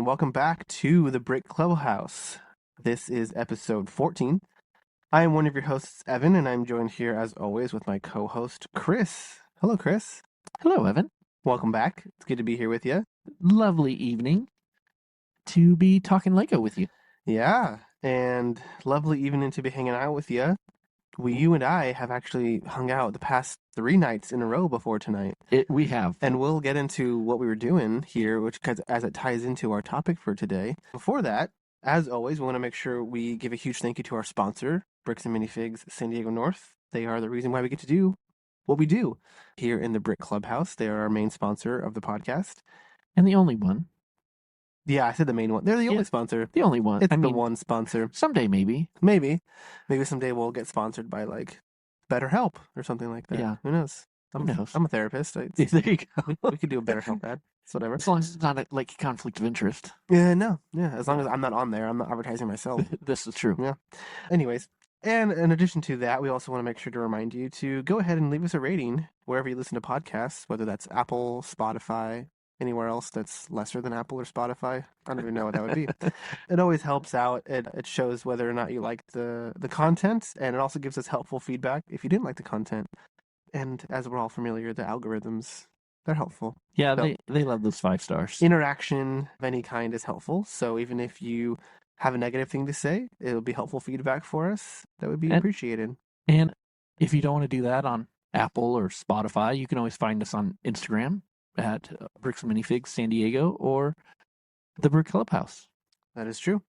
and welcome back to the Brick Clubhouse. This is episode 14. I am one of your hosts, Evan, and I'm joined here, as always, with my co-host, Chris. Hello, Chris. Hello, Evan. Welcome back. It's good to be here with you. Lovely evening to be talking Lego with you. Yeah, and lovely evening to be hanging out with you. You and I have actually hung out the past 3 nights in a row before tonight. We have. And we'll get into what we were doing here, which as it ties into our topic for today. Before that, as always, we want to make sure we give a huge thank you to our sponsor, Bricks and Minifigs San Diego North. They are the reason why we get to do what we do here in the Brick Clubhouse. They are our main sponsor of the podcast. And the only one. Yeah, I said the main one. They're the only sponsor. The only one. It's the one sponsor. Someday, maybe. Maybe someday we'll get sponsored by, like, BetterHelp or something like that. Yeah. Who knows? Who knows? I'm a therapist. There you go. We could do a BetterHelp ad. It's whatever. As long as it's not a conflict of interest. Yeah, no. Yeah, as long as I'm not on there. I'm not advertising myself. This is true. Yeah. Anyways, and in addition to that, we also want to make sure to remind you to go ahead and leave us a rating wherever you listen to podcasts, whether that's Apple, Spotify, anywhere else that's lesser than Apple or Spotify. I don't even know what that would be. It always helps out. It shows whether or not you like the content, and it also gives us helpful feedback if you didn't like the content. And as we're all familiar, the algorithms, they're helpful. Yeah, So, they love those 5 stars. interaction of any kind is helpful. So even if you have a negative thing to say, it'll be helpful feedback for us. That would be appreciated. And if you don't want to do that on Apple or Spotify, you can always find us on Instagram at Bricks and Minifigs San Diego or the Brick Clubhouse. That is true.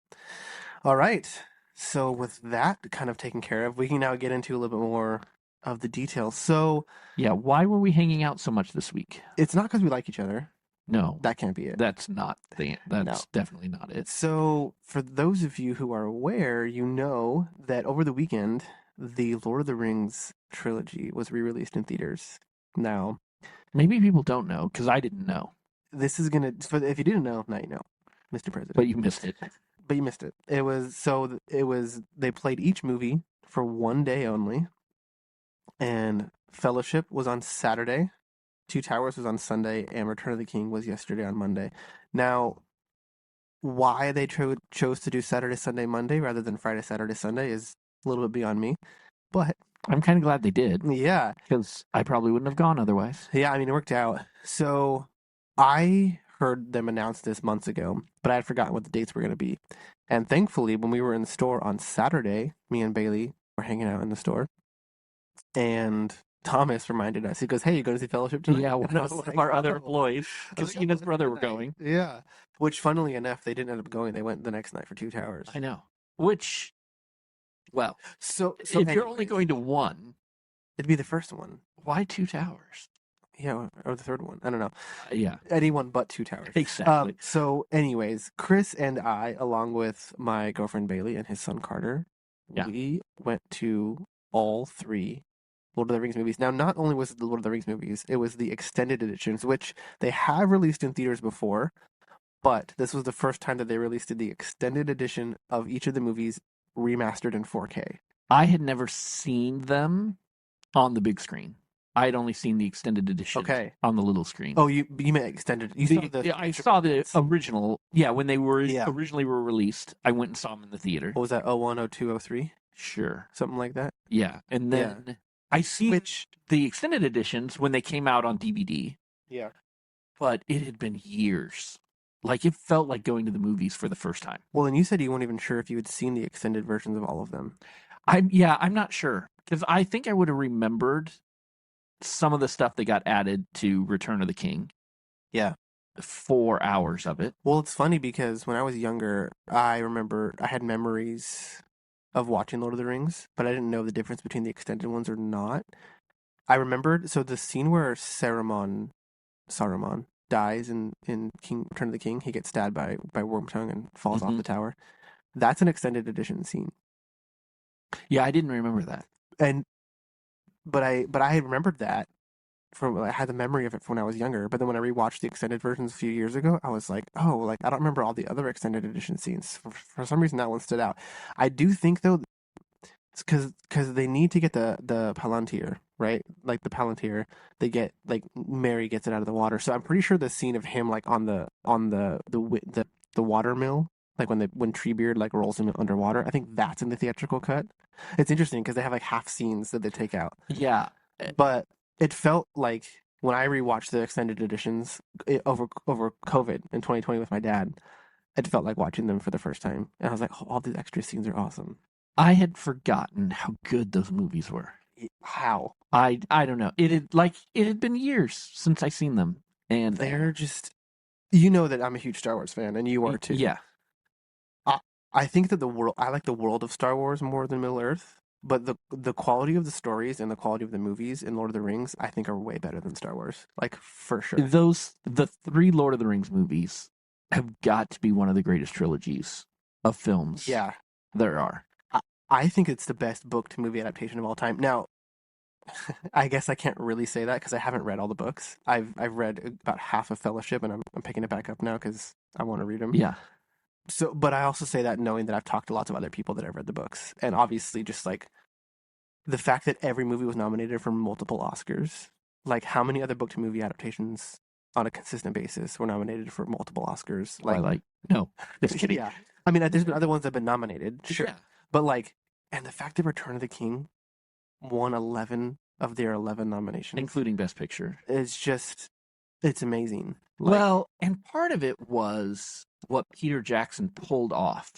All right. So with that kind of taken care of, we can now get into a little bit more of the details. So yeah, why were we hanging out so much this week? It's not because we like each other. No. That can't be it. That's definitely not it. So for those of you who are aware, you know that over the weekend, the Lord of the Rings trilogy was re-released in theaters. Now, maybe people don't know, because I didn't know. This is going to, if you didn't know, now you know, Mr. President. But you missed it. They played each movie for 1 day only. And Fellowship was on Saturday, Two Towers was on Sunday, and Return of the King was yesterday on Monday. Now, why they chose to do Saturday, Sunday, Monday rather than Friday, Saturday, Sunday is a little bit beyond me. But I'm kind of glad they did. Yeah. Because I probably wouldn't have gone otherwise. Yeah, I mean, it worked out. So I heard them announce this months ago, but I had forgotten what the dates were going to be. And thankfully, when we were in the store on Saturday, me and Bailey were hanging out in the store. And Thomas reminded us. He goes, "Hey, you going to see Fellowship tonight?" Yeah, one of our other employees, because he and his brother were going. Yeah. Which, funnily enough, they didn't end up going. They went the next night for Two Towers. I know. Which, well, so if you're only going to one, it'd be the first one. Why Two Towers? Yeah, or the third one. I don't know. Yeah. Anyone but Two Towers. Exactly. So anyways, Chris and I, along with my girlfriend Bailey and his son Carter, we went to all 3 Lord of the Rings movies. Now, not only was it the Lord of the Rings movies, it was the extended editions, which they have released in theaters before, but this was the first time that they released the extended edition of each of the movies remastered in 4K. I had never seen them on the big screen. I had only seen the extended edition on the little screen. Oh, you meant extended. I saw the original. Yeah, when they were originally were released, I went and saw them in the theater. What was that, 01, 02, 03? Sure. Something like that? Yeah, and then I see the extended editions when they came out on DVD. Yeah. But it had been years. Like, it felt like going to the movies for the first time. Well, and you said you weren't even sure if you had seen the extended versions of all of them. I'm not sure. Because I think I would have remembered some of the stuff that got added to Return of the King. Yeah. 4 hours of it. Well, it's funny because when I was younger, I remember I had memories of watching Lord of the Rings, but I didn't know the difference between the extended ones or not. I remembered, so the scene where Saruman dies in Return of the King, he gets stabbed by Wormtongue and falls off the tower. That's an extended edition scene. Yeah, I didn't remember that. But I had remembered that I had the memory of it from when I was younger, but then when I rewatched the extended versions a few years ago, I was like, oh, like I don't remember all the other extended edition scenes. For some reason, that one stood out. I do think though, it's because they need to get the Palantir, right? Like the Palantir, they get like Mary gets it out of the water. So I'm pretty sure the scene of him like on the the water mill, like when Treebeard like rolls him underwater. I think that's in the theatrical cut. It's interesting because they have like half scenes that they take out, Yeah. but it felt like when I rewatched the extended editions over COVID in 2020 with my dad, it felt like watching them for the first time, and I was like, oh, all these extra scenes are awesome. I had forgotten how good those movies were. How I don't know. It had been years since I seen them. And they're just, you know that I'm a huge Star Wars fan, and you are too. yeah. I I think that I like the world of Star Wars more than Middle Earth, but the quality of the stories and the quality of the movies in Lord of the Rings, I think, are way better than Star Wars. Like for sure. The three Lord of the Rings movies have got to be one of the greatest trilogies of films Yeah, there are. I, I think it's the best book to movie adaptation of all time. Now, I guess I can't really say that because I haven't read all the books. I've read about half of Fellowship, and I'm picking it back up now because I want to read them. Yeah. So, but I also say that knowing that I've talked to lots of other people that have read the books, and obviously just like the fact that every movie was nominated for multiple Oscars. Like, how many other book to movie adaptations on a consistent basis were nominated for multiple Oscars? Like, Twilight. No. Just kidding. yeah. I mean, there's been other ones that have been nominated, sure. Yeah. But like, and the fact that Return of the King won 11 of their 11 nominations, Including Best Picture. is just, it's amazing. Like, Well, and part of it was what Peter Jackson pulled off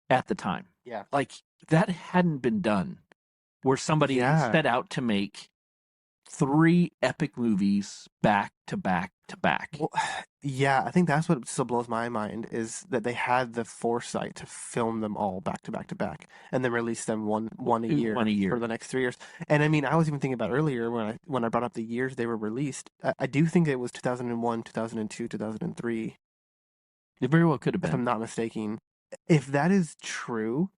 at the time. yeah. Like, that hadn't been done where somebody Yeah. set out to make 3 epic movies back to back to back. Well, yeah, I think that's what still blows my mind is that they had the foresight to film them all back to back to back, and then release them one a year, One a year. for the next 3 years. And I mean, I was even thinking about earlier when I brought up the years they were released. I do think it was 2001, 2002, 2003, It very well could have if I'm been. not mistaken. If that is true,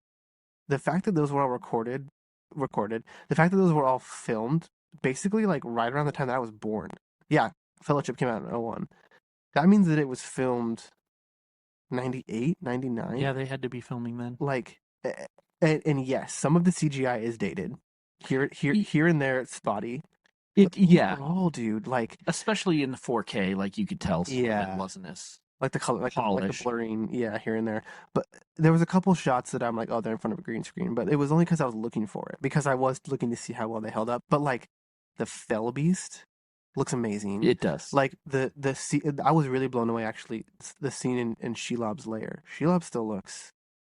the fact that those were all recorded, the fact that those were all filmed, basically like right around the time that I was born. Yeah, Fellowship came out in '01. That means that it was filmed 98, 99. Yeah, they had to be filming then. Like, and yes, some of the CGI is dated. Here and there, it's spotty. But Yeah, overall, dude, like, especially in the 4K, like you could tell some of yeah, it wasn't as like the color, like the polished. blurring, yeah, here and there. But there was a couple shots that I'm like, oh, they're in front of a green screen. But it was only because I was looking for it, because I was looking to see how well they held up. But like, the Fell Beast looks amazing. It does. Like I was really blown away actually. The scene in Shelob's lair. Shelob still looks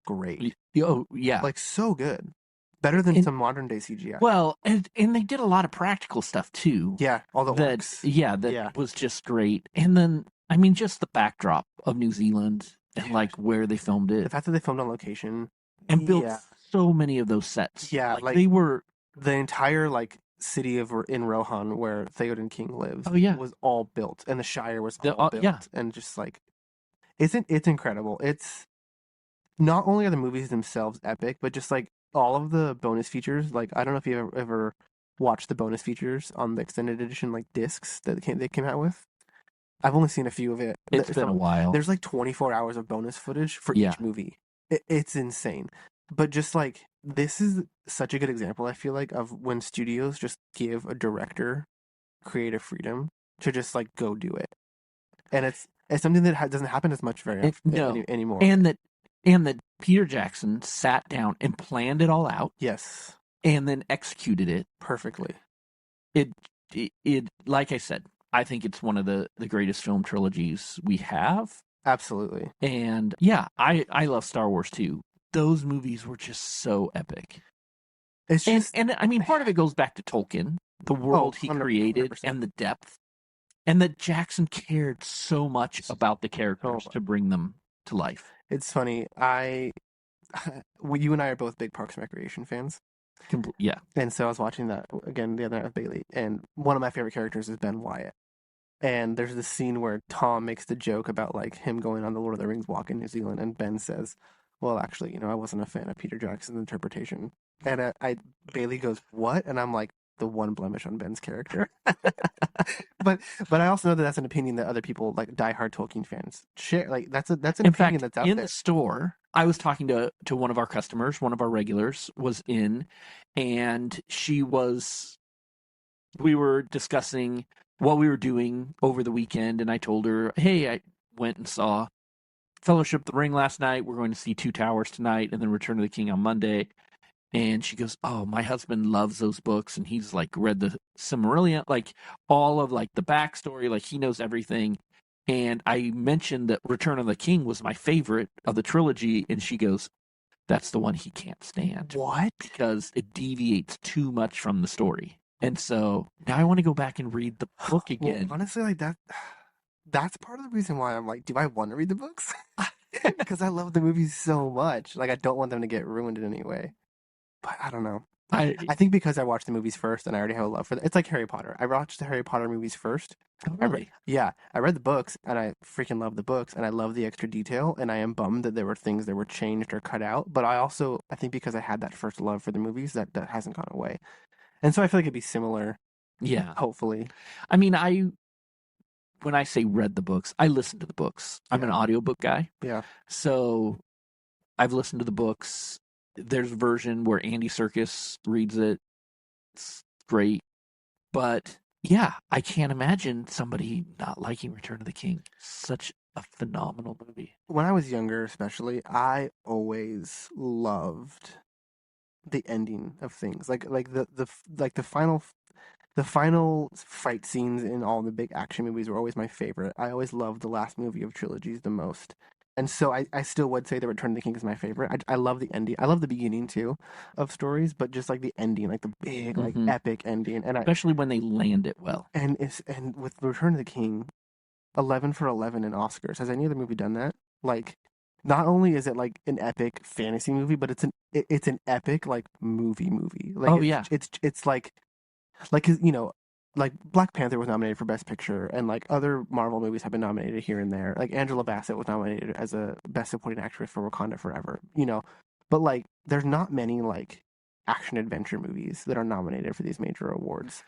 great. Oh, yeah. Like so good. Better than And- some modern day CGI. Well, and they did a lot of practical stuff too. Yeah, all the that orcs. that Yeah. was just great. And then I mean, just the backdrop of New Zealand and Dude. like where they filmed The it fact that they filmed on location and built yeah. so many of those sets. Yeah, like like- they were. the entire like city in Rohan where Theoden King lives Oh, yeah. was all built, and the Shire was The- all built, yeah. and just like it's incredible. It's not only are the movies themselves epic, but just like all of the bonus features. Like, I don't know if you ever watched the bonus features on the extended edition like discs that they came out with. I've only seen a few of it. It's been a while. There's like 24 hours of bonus footage for Yeah. each movie. It's insane. But just like, this is such a good example, I feel like, of when studios just give a director creative freedom to just like go do it. And it's something that doesn't happen as much anymore. and that Peter Jackson sat down and planned it all out yes, and then executed it. perfectly. It like I said, I think it's one of the greatest film trilogies we have. Absolutely. And yeah, I love Star Wars too. Those movies were just so epic. It's just And I mean, part of it goes back to Tolkien, the world he 100%. created, and the depth, and that Jackson cared so much about the characters much. to bring them to life. it's funny. You and I are both big Parks and Recreation fans. Yeah, And so I was watching that again the other night with Bailey, and one of my favorite characters is Ben Wyatt. And there's this scene where Tom makes the joke about like him going on the Lord of the Rings walk in New Zealand, and Ben says, "Well, actually, I wasn't a fan of Peter Jackson's interpretation." And Bailey goes, "What?" And I'm like, the one blemish on Ben's character. but I also know that that's an opinion that other people, like diehard Tolkien fans, share. Like that's an in opinion fact, that's out in there. the store, I was talking to one of our customers, one of our regulars was in, and we were discussing what we were doing over the weekend, and I told her, hey, I went and saw Fellowship of the Ring last night. We're going to see Two Towers tonight, and then Return of the King on Monday. And she goes, "Oh, my husband loves those books, and he's like read the Silmarillion, like all of like the backstory, like he knows everything." And I mentioned that Return of the King was my favorite of the trilogy, and she goes, "That's the one he can't stand What? because it deviates too much from the story." And so now I want to go back and read the book Well, again. honestly, like that. That's part of the reason why I'm like, do I want to read the books? Because I love the movies so much. Like, I don't want them to get ruined in any way. But I don't know. I I think because I watched the movies first and I already have a love for them. It's like Harry Potter. I watched the Harry Potter movies first. really, Yeah, I read the books and I freaking love the books and I love the extra detail and I am bummed that there were things that were changed or cut out. But I think because I had that first love for the movies, that hasn't gone away. And so I feel like it'd be similar, yeah. hopefully. I mean, when I say read the books, I listen to the books. I'm an Yeah. audiobook guy, Yeah. so I've listened to the books. There's a version where Andy Serkis reads it. It's great. But yeah, I can't imagine somebody not liking Return of the King. Such a phenomenal movie. When I was younger, especially, I always loved the ending of things. Like like the final fight scenes in all the big action movies were always my favorite. I always loved the last movie of trilogies the most. And so I still would say that Return of the King is my favorite. I love the ending. I love the beginning too of stories, but just like the ending, like the big, like Hmm. epic ending. Especially when they land it well. And with Return of the King, 11 for 11 in Oscars. Has any other movie done that? Like, not only is it like an epic fantasy movie, but it's an epic like movie. Like Oh yeah. it's like you know, like Black Panther was nominated for Best Picture, and like other Marvel movies have been nominated here and there. Like Angela Bassett was nominated as a Best Supporting Actress for Wakanda Forever. But like there's not many like action adventure movies that are nominated for these major awards,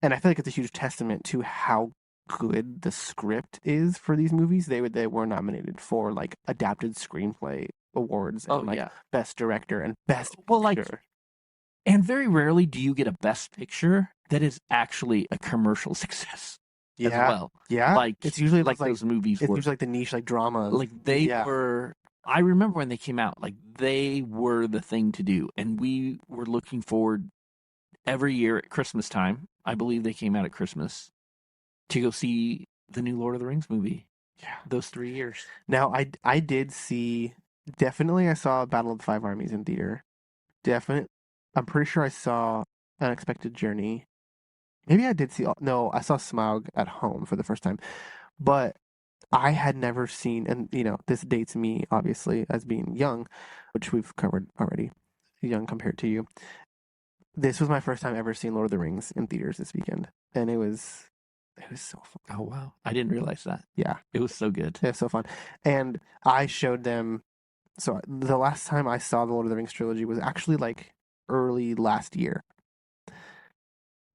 and I feel like it's a huge testament to how good the script is for these movies. They were nominated for like adapted screenplay awards Oh and like yeah. best director and best Well, like, picture. and very rarely do you get a best picture that is actually a commercial success as Yeah, well. yeah. Like It's usually like those movies it's were usually like the niche like dramas. like they Yeah, were. I remember when they came out, like they were the thing to do, and we were looking forward every year at Christmas time. I believe they came out at Christmas to go see the new Lord of the Rings movie. yeah. Those 3 years. Now I did see definitely I saw Battle of the Five Armies in theater. Definite. I'm pretty sure I saw Unexpected Journey. Maybe I did see. No, I saw Smaug at home for the first time. But I had never seen, and this dates me obviously as being young, which we've covered already, young compared to you. This was my first time ever seeing Lord of the Rings in theaters this weekend, and it was so fun. Oh wow, I didn't realize that. Yeah, It was so good. it was so fun, and I showed them. So the last time I saw the Lord of the Rings trilogy was actually like early last year,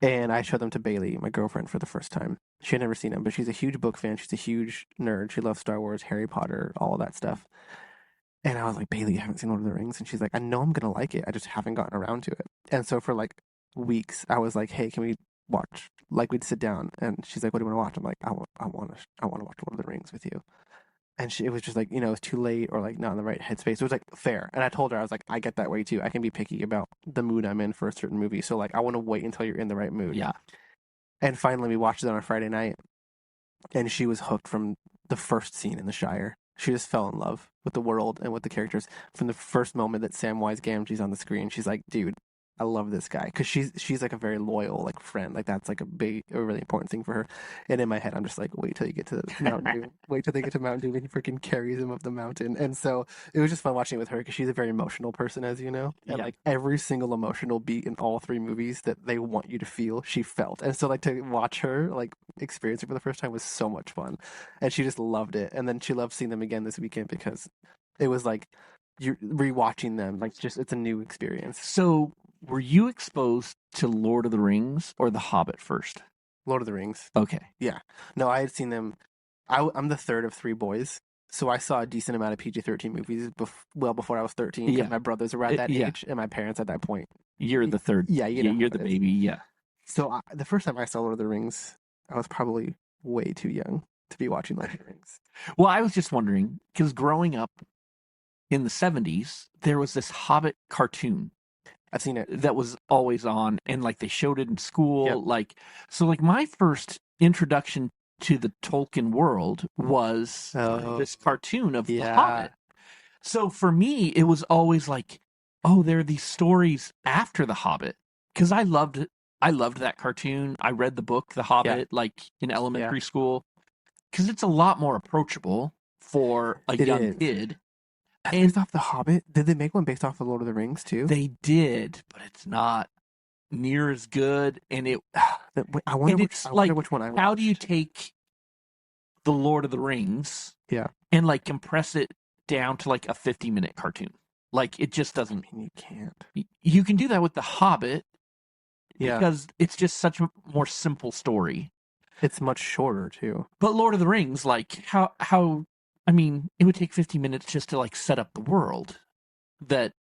and I showed them to Bailey, my girlfriend, for the first time. She had never seen them, but she's a huge book fan. She's a huge nerd. She loves Star Wars, Harry Potter, all of that stuff. And I was like, Bailey, you haven't seen Lord of the Rings? And she's like, I know I'm gonna like it. I just haven't gotten around to it. And so for like weeks, I was like, hey, can we watch? Like we'd sit down, and she's like, what do you want to watch? I'm like, I want to watch Lord of the Rings with you. And it was just like, it was too late or like not in the right headspace. It was like fair. And I told her, I was like, I get that way too. I can be picky about the mood I'm in for a certain movie. So like, I want to wait until you're in the right mood. Yeah. And finally, we watched it on a Friday night, and she was hooked from the first scene in the Shire. She just fell in love with the world and with the characters from the first moment that Samwise Gamgee's on the screen. She's like, dude, I love this guy because she's like a very loyal like friend. Like that's like a really important thing for her. And in my head, I'm just like, wait till you get to Mountain Dew. Wait till they get to Mountain Dew and he freaking carries him up the mountain. And so it was just fun watching it with her because she's a very emotional person, as you know. And Yeah. like every single emotional beat in all three movies that they want you to feel, she felt. And so like to watch her like experience it for the first time was so much fun, and she just loved it. And then she loved seeing them again this weekend because it was like you're rewatching them like just it's a new experience. So, were you exposed to Lord of the Rings or The Hobbit first? Lord of the Rings. Okay. Yeah. No, I had seen them. I'm the third of three boys, so I saw a decent amount of PG-13 movies well before I was 13 because Yeah. my brothers were at that Yeah. age and my parents at that point. You're the third. Yeah, you know You're how the it is. baby. Yeah. So the first time I saw Lord of the Rings, I was probably way too young. to be watching Lord of the Rings. Well, I was just wondering because growing up in the 70s, there was this Hobbit cartoon I've seen it. that was always on, and like they showed it in Yep. school. Like my first introduction to the Tolkien world was Oh, this cartoon of the yeah. Hobbit. So for me, it was always like, oh, there are these stories after the Hobbit because I loved that cartoon. I read the book The Yeah. Hobbit like in Yeah. elementary school because it's a lot more approachable for a It young is. kid. That's And based off The Hobbit. Did they make one based off of Lord of the Rings too? they did, but it's not near as good. I wonder And which. it's I wonder like, which one I how do you watched. take the Lord of the Rings Yeah. and like compress it down to like a 50-minute cartoon? Like it just I doesn't. mean, you can't. You can do that with The Hobbit Yeah. because it's just such a more simple story. It's much shorter too. But Lord of the Rings, like how I mean, it would take 50 minutes just to like set up the world that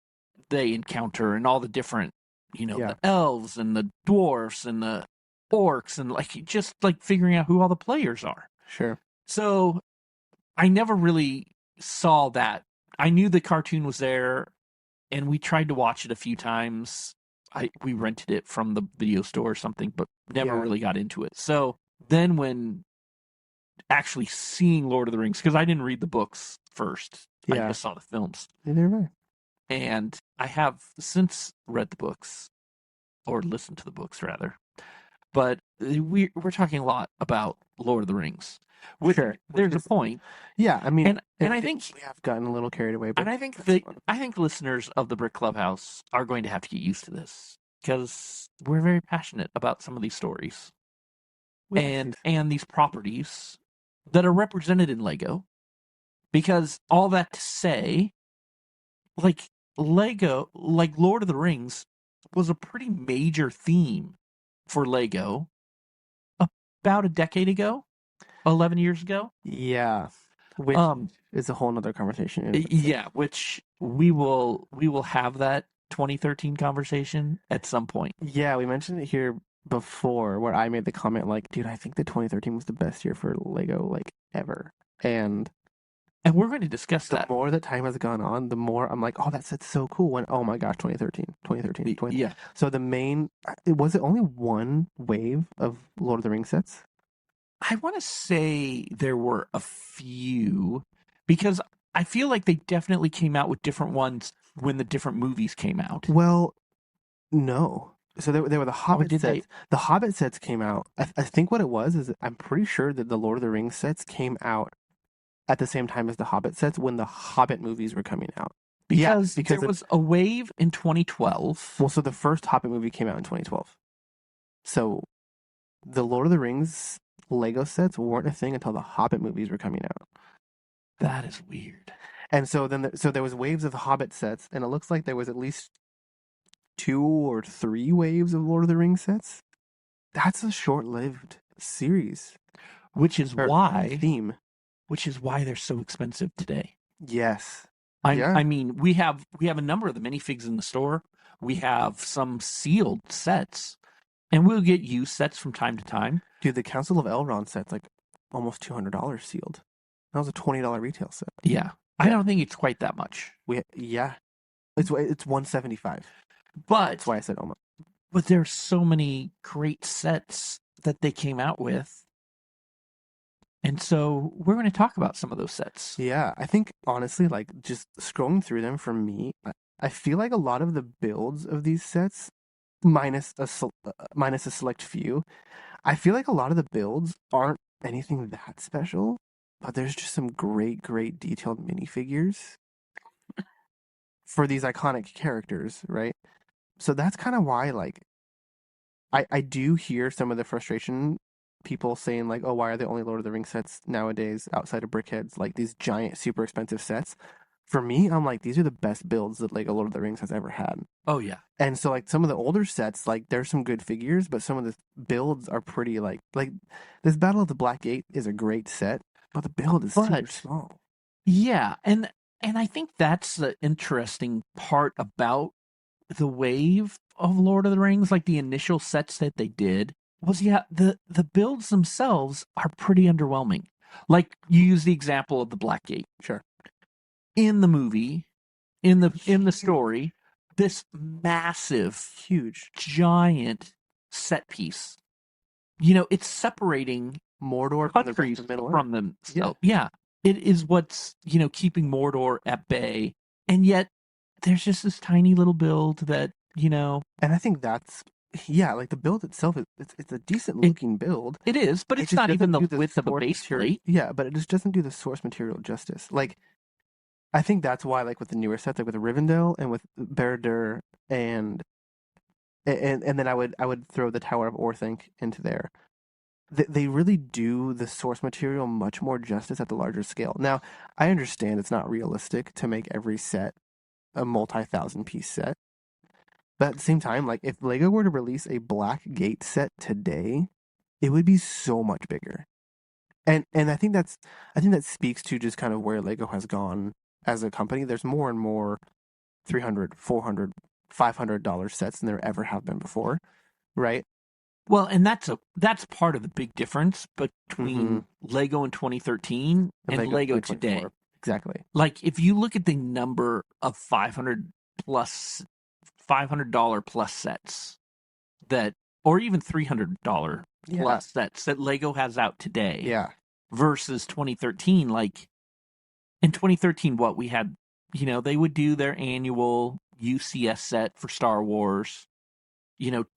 they encounter and all the different, Yeah. the elves and the dwarfs and the orcs and like just like figuring out who all the players are. Sure. So I never really saw that. I knew the cartoon was there and we tried to watch it a few times. We rented it from the video store or something, but never Yeah. really got into it. So then when actually seeing Lord of the Rings, because I didn't read the books first, I Yeah. just saw the films. Neither have I. And I have since read the books, or listened to the books rather. But we're talking a lot about Lord of the Rings. Sure. Which There's a is, point, yeah. I mean, and I think we have gotten a little carried away, but and I think that's fun. I think listeners of the Brick Clubhouse are going to have to get used to this because we're very passionate about some of these stories We like these. and these properties that are represented in Lego. Because all that to say, like Lego, like Lord of the Rings, was a pretty major theme for Lego about a decade ago, 11 years ago. Yeah. Which Um, is a whole nother conversation in itself. yeah, which we will have that 2013 conversation at some point. Yeah, we mentioned it here before where I made the comment like, dude, I think the 2013 was the best year for Lego like ever. And And we're going to discuss the that. more that time has gone on, the more I'm like, oh, that set's so cool. When oh my gosh, 2013, 2013, 20. Yeah. So the main, was it only one wave of Lord of the Rings sets? I want to say there were a few because I feel like they definitely came out with different ones when the different movies came out. Well, no. So there were the Oh, Hobbit did they? sets. The Hobbit sets came out. I think what it was is I'm pretty sure that the Lord of the Rings sets came out at the same time as the Hobbit sets when the Hobbit movies were coming out. Yeah, Because there was a wave in 2012. well, so the first Hobbit movie came out in 2012. So the Lord of the Rings Lego sets weren't a thing until the Hobbit movies were coming out. That is weird. And so so there was waves of Hobbit sets, and it looks like there was at least 2 or 3 waves of Lord of the Rings sets. That's a short-lived series Which is or why theme. they're so expensive today. Yes. I mean, we have a number of the minifigs in the store. We have some sealed sets, and we'll get used sets from time to time. Dude, the Council of Elrond set's like almost $200 sealed. That was a $20 retail set. Yeah. I don't think it's quite that much. Yeah. It's $175. But That's why I said almost. But there's so many great sets that they came out with. And so we're going to talk about some of those sets. Yeah, I think honestly, like just scrolling through them for me, I feel like a lot of the builds of these sets, minus a select few, I feel like a lot of the builds aren't anything that special, but there's just some great detailed minifigures for these iconic characters, right? So that's kind of why, like, I do hear some of the frustration people saying like, oh, why are there only Lord of the Rings sets nowadays outside of Brickheads, like these giant, super expensive sets? For me, I'm like, these are the best builds that like a Lord of the Rings has ever had. Oh, yeah. And so like some of the older sets, like there's some good figures, but some of the builds are pretty like this Battle of the Black Gate is a great set, but the build is super small. Yeah, and I think that's the interesting part about the wave of Lord of the Rings, like the initial sets that they did, was the builds themselves are pretty underwhelming. Like you use the example of the Black Gate Sure. in the movie, in the story, this massive, Huge. giant set piece. You know, it's separating Mordor from the rest countries of Middle Earth. from Yeah. themselves. Yeah, it is what's keeping Mordor at bay, and yet there's just this tiny little build that And I think that's, yeah, like the build itself is it's a decent it looking build. it is, but It it's just not even doesn't the do the width of a source base material. plate. Yeah, but it just doesn't do the source material justice. Like I think that's why, like with the newer sets, like with Rivendell and with Barad-dûr and then I would throw the Tower of Orthanc into there. They really do the source material much more justice at the larger scale. Now, I understand it's not realistic to make every set a multi-thousand piece set, but at the same time, like if Lego were to release a Black Gate set today, it would be so much bigger. And I think that speaks to just kind of where Lego has gone as a company. There's more and more 300, 400, $500 sets than there ever have been before, right? Well, and that's part of the big difference Mm-hmm. between Lego in 2013 And and Lego Lego today. 2024. Exactly. Like if you look at the number of plus $500 plus sets that, or even $300 Yeah. plus sets that Lego has out today Yeah. versus 2013. Like in 2013, what we had, they would do their annual UCS set for Star Wars.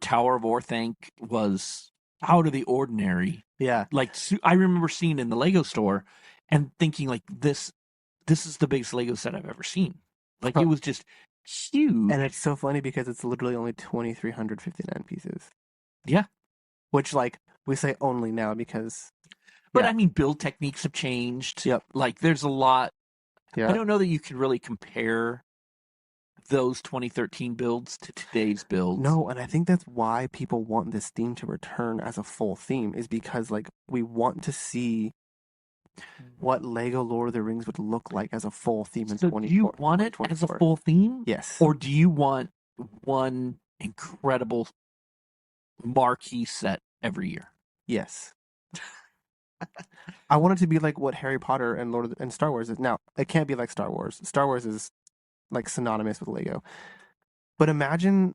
Tower of Orthanc was out of the ordinary. Yeah. Like I remember seeing in the Lego store and thinking like this is the biggest Lego set I've ever seen. Like it was just huge. And it's so funny because it's literally only 2,359 pieces. Yeah. Which, like, we say only now because. But Yeah. I mean, build techniques have changed. Yep. Like there's a lot. Yeah. I don't know that you could really compare those 2013 builds to today's builds. No, and I think that's why people want this theme to return as a full theme, is because, like, we want to see what Lego Lord of the Rings would look like as a full theme in So do you want it as a 2024. full theme? Yes. Or do you want one incredible marquee set every year? Yes. I want it to be like what Harry Potter and and Star Wars is. Now, it can't be like Star Wars. Star Wars is like synonymous with Lego. But imagine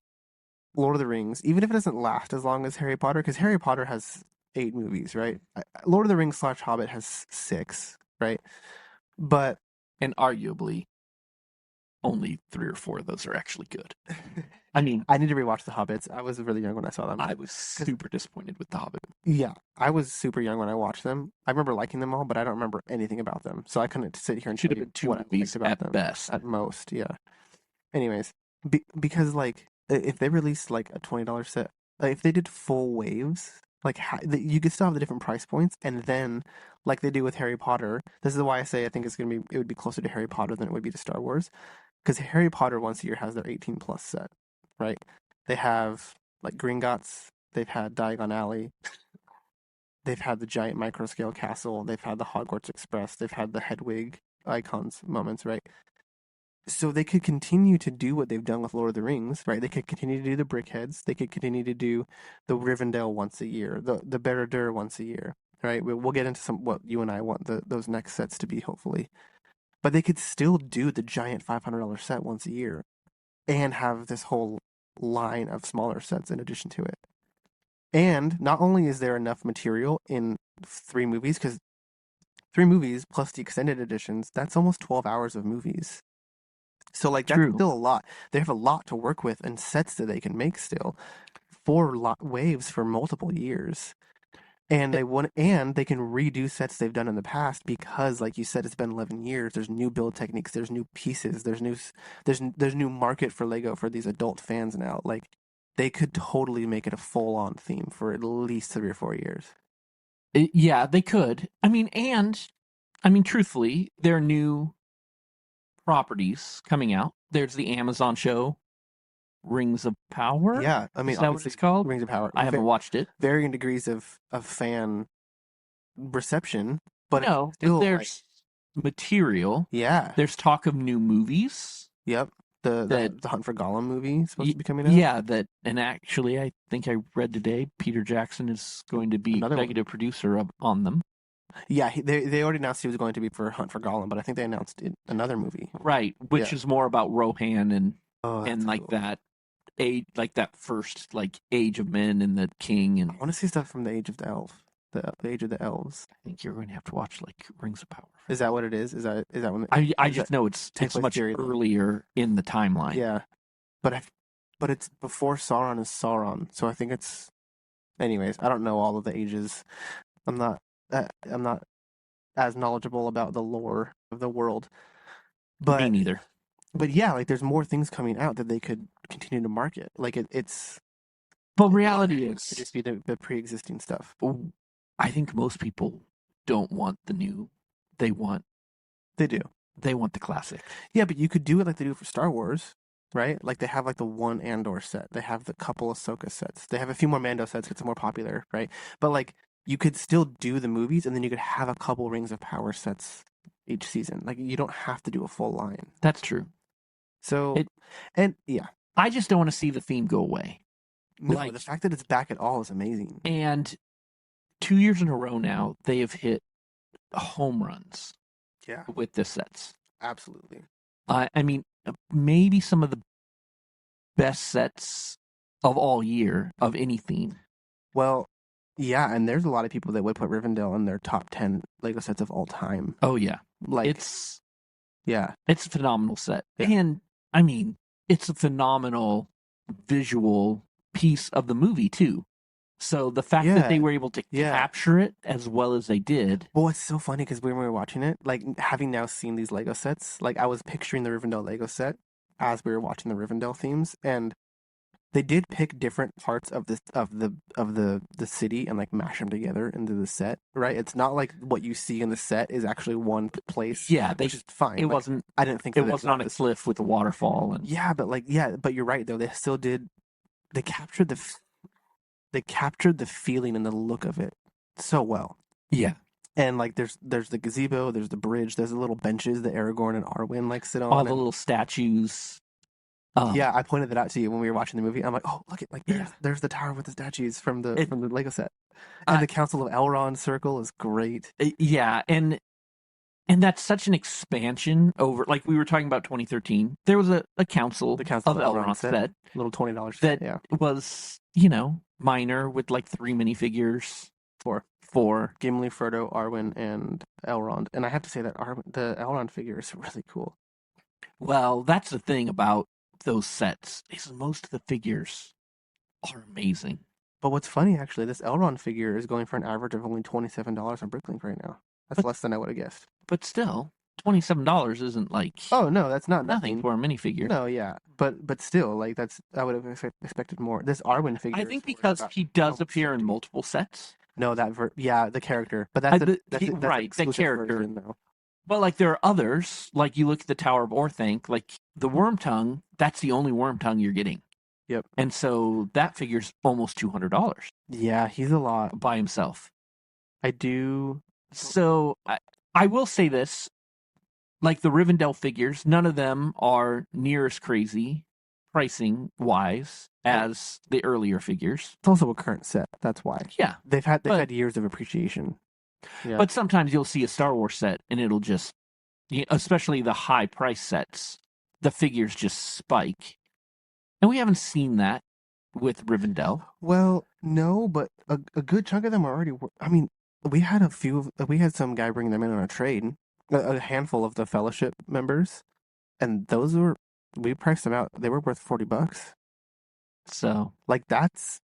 Lord of the Rings, even if it doesn't last as long as Harry Potter, because Harry Potter has 8 movies, right? Lord of the Rings / Hobbit has 6, right? But And arguably, only 3 or 4 of those are actually good. I mean, I need to rewatch The Hobbits. I was really young when I saw them. I was super disappointed with The Hobbit. Yeah, I was super young when I watched them. I remember liking them all, but I don't remember anything about them. So I couldn't sit here and Should tell have you been 2 what I movies liked about at them. best. At most, yeah. Anyways, because like if they released like a $20 set, like if they did full waves, like you could still have the different price points, and then like they do with Harry Potter. This is why I say I think it would be closer to Harry Potter than it would be to Star Wars, because Harry Potter once a year has their 18 plus set, right? They have like Gringotts, they've had Diagon Alley, they've had the giant micro scale castle, they've had the Hogwarts Express, they've had the Hedwig icons moments, right? So they could continue to do what they've done with Lord of the Rings, right? They could continue to do the Brickheads. They could continue to do the Rivendell once a year, the Barad-dûr once a year, right? We'll get into some what you and I want those next sets to be, hopefully. But they could still do the giant $500 set once a year and have this whole line of smaller sets in addition to it. And not only is there enough material in 3 movies, because 3 movies plus the extended editions, that's almost 12 hours of movies. So like that's True. still a lot. They have a lot to work with and sets that they can make still for waves for multiple years. And they can redo sets they've done in the past because, like you said, it's been 11 years. There's new build techniques. There's new pieces. There's new market for Lego for these adult fans now. Like they could totally make it a full on theme for at least 3 or 4 years. Yeah, they could. I mean, truthfully, there are new properties coming out. There's the Amazon show, Rings of Power. Yeah, I mean, Is that what obviously, it's called? Rings of Power. I haven't watched it. Varying degrees of fan reception, but No, it's still there's material. yeah. There's talk of new movies. Yep. The Hunt for Gollum movie is supposed to be coming out. Yeah, and actually, I think I read today Peter Jackson is going to be Another one. executive producer on them. Yeah, they already announced he was going to be for Hunt for Gollum, but I think they announced another movie. Right, which Yeah. is more about Rohan Oh, and that's like cool. that age, like that first like Age of Men and the King, I and want to see stuff from the Age of the Elf, the Age of the Elves. I think you're going to have to watch like Rings of Power for Is that what it is? Is that when? I Does that just know take it's place much during? earlier in the timeline. Yeah, but but it's before Sauron is Sauron, so I think it's. Anyways, I don't know all of the ages. I'm not. I'm not as knowledgeable about the lore of the world, Me but neither. yeah, like there's more things coming out that they could continue to market. Like it's But reality it could is, just be the pre-existing stuff. I think most people don't want the new. They want They do. they want the classic. Yeah, but you could do it like they do for Star Wars, right? Like they have like the one Andor set. They have the couple Ahsoka sets. They have a few more Mando sets. It's more popular, right? But like you could still do the movies, and then you could have a couple Rings of Power sets each season. Like you don't have to do a full line. That's true. So, It. and yeah, I just don't want to see the theme go away. no, Like, the fact that it's back at all is amazing. and 2 years in a row now, they have hit home runs Yeah, with the sets. absolutely. I mean, maybe some of the best sets of all year of any theme. Well, yeah, and there's a lot of people that would put Rivendell in their top 10 Lego sets of all time. Oh yeah, Like, it's yeah, it's a phenomenal set, yeah, and I mean, it's a phenomenal visual piece of the movie too. So the fact that they yeah, were able to yeah. capture it as well as they did, Well, it's so funny because when we were watching it, like having now seen these Lego sets, like I was picturing the Rivendell Lego set as we were watching the Rivendell themes, and they did pick different parts of the city and like mash them together into the set, right? It's not like what you see in the set is actually one place, yeah, which is fine. it Like wasn't I didn't think it that it wasn't on a was. cliff with a waterfall and Yeah, but like yeah, but you're right though. They still did. They captured they captured the feeling and the look of it so well. yeah, And like there's the gazebo, there's the bridge, there's the little benches that Aragorn and Arwen like sit all on, the and little statues. yeah, I pointed that out to you when we were watching the movie. I'm like, oh look at like Yeah, there's the tower with the statues it, from the Lego set, and uh, the Council of Elrond circle is great. yeah, and that's such an expansion over like we were talking about 2013. There was a Council The Council of of Elrond Elrond set, set little $20 set, that yeah, was minor with like 3 minifigures. for For Gimli, Frodo, Arwen, and Elrond. And I have to say that the Elrond figure is really cool. well, that's the thing about those sets is most of the figures are amazing. But what's funny actually, this Elrond figure is going for an average of only $27 on Bricklink right now. That's But less than I would have guessed. still, $27 isn't like Oh no, that's not nothing nothing. for a minifigure. No, yeah, but still, like that's I would have expected more. This Arwen I figure is think worth because about he does almost appear in 50. multiple sets. No, yeah, the character, but that's that's an Right, the exclusive character. version though. But like there are others, like you look at the Tower of Orthanc, like the Worm Tongue, that's the only Worm Tongue you're getting. Yep. And so that figure's almost $200 Yeah, he's a lot. by himself. I do. So I will say this, like the Rivendell figures, none of them are near as crazy pricing wise as the earlier figures. It's also a current set. That's why Yeah. they've But had years of appreciation. Yeah. but sometimes you'll see a Star Wars set and it'll just especially the high price sets, the figures just spike. And we haven't seen that with Rivendell. Well, no, but a good chunk of them are already. I mean, we had some guy bring them in on a trade, a handful of the Fellowship members, and those were we priced them out. They were worth $40. So Like that's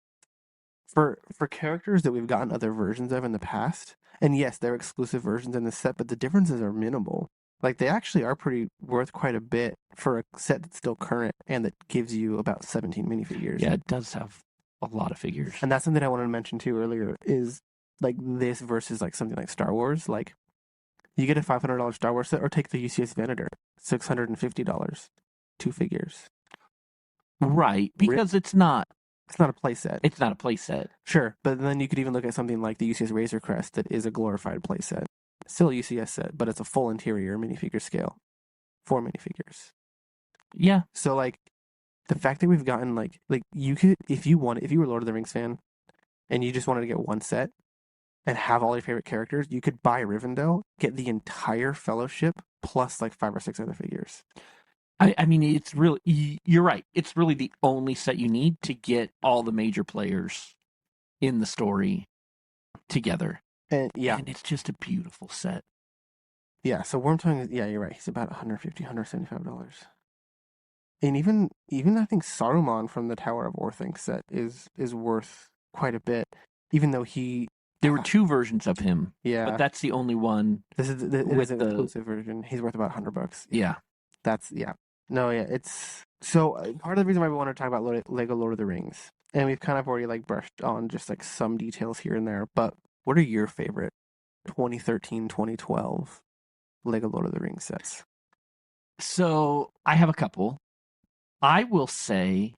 for characters that we've gotten other versions of in the past. And yes, they're exclusive versions in the set, but the differences are minimal. Like they actually are pretty worth quite a bit for a set that's still current and that gives you about 17 minifigures. yeah, it does have a lot of figures. And that's something I wanted to mention too earlier is like this versus like something like Star Wars. Like you get a $500 Star Wars set or take the UCS Venator, $650, 2 figures. Right, because It's not a play set. it's not a play set. Sure, but then you could even look at something like the UCS Razor Crest that is a glorified play set. Still a UCS set, but it's a full interior minifigure scale. 4 minifigures. Yeah. So like the fact that we've gotten like you could if you were Lord of the Rings fan and you just wanted to get one set, and have all your favorite characters, you could buy Rivendell, get the entire Fellowship plus like 5 or 6 other figures. I mean, it's really, you're right. It's really the only set you need to get all the major players in the story together. And yeah, And it's just a beautiful set. yeah. So Wormtongue, yeah, you're right. He's about 150, $175. And even I think Saruman from the Tower of Orthanc set is worth quite a bit, even though he There were two versions of him, but yeah. that's the only one This is it with is an the exclusive version. He's worth about $100. yeah. That's yeah. No, yeah. It's so part of the reason why we want to talk about Lego Lord of the Rings, and we've kind of already like brushed on just like some details here and there. But what are your favorite 2013, 2012 Lego Lord of the Rings sets? So I have a couple. I will say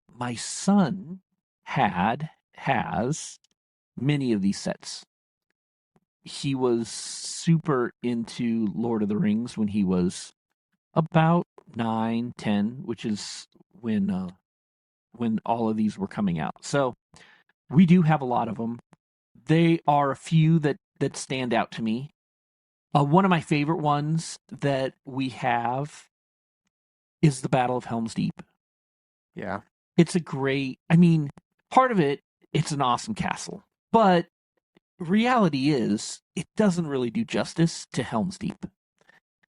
my son has many of these sets. He was super into Lord of the Rings when he was about 9, 10, which is when all of these were coming out. So we do have a lot of them. They are a few that stand out to me. One of my favorite ones that we have is the Battle of Helm's Deep. Yeah. It's a great, I mean, part of it, it's an awesome castle. But reality is, it doesn't really do justice to Helm's Deep.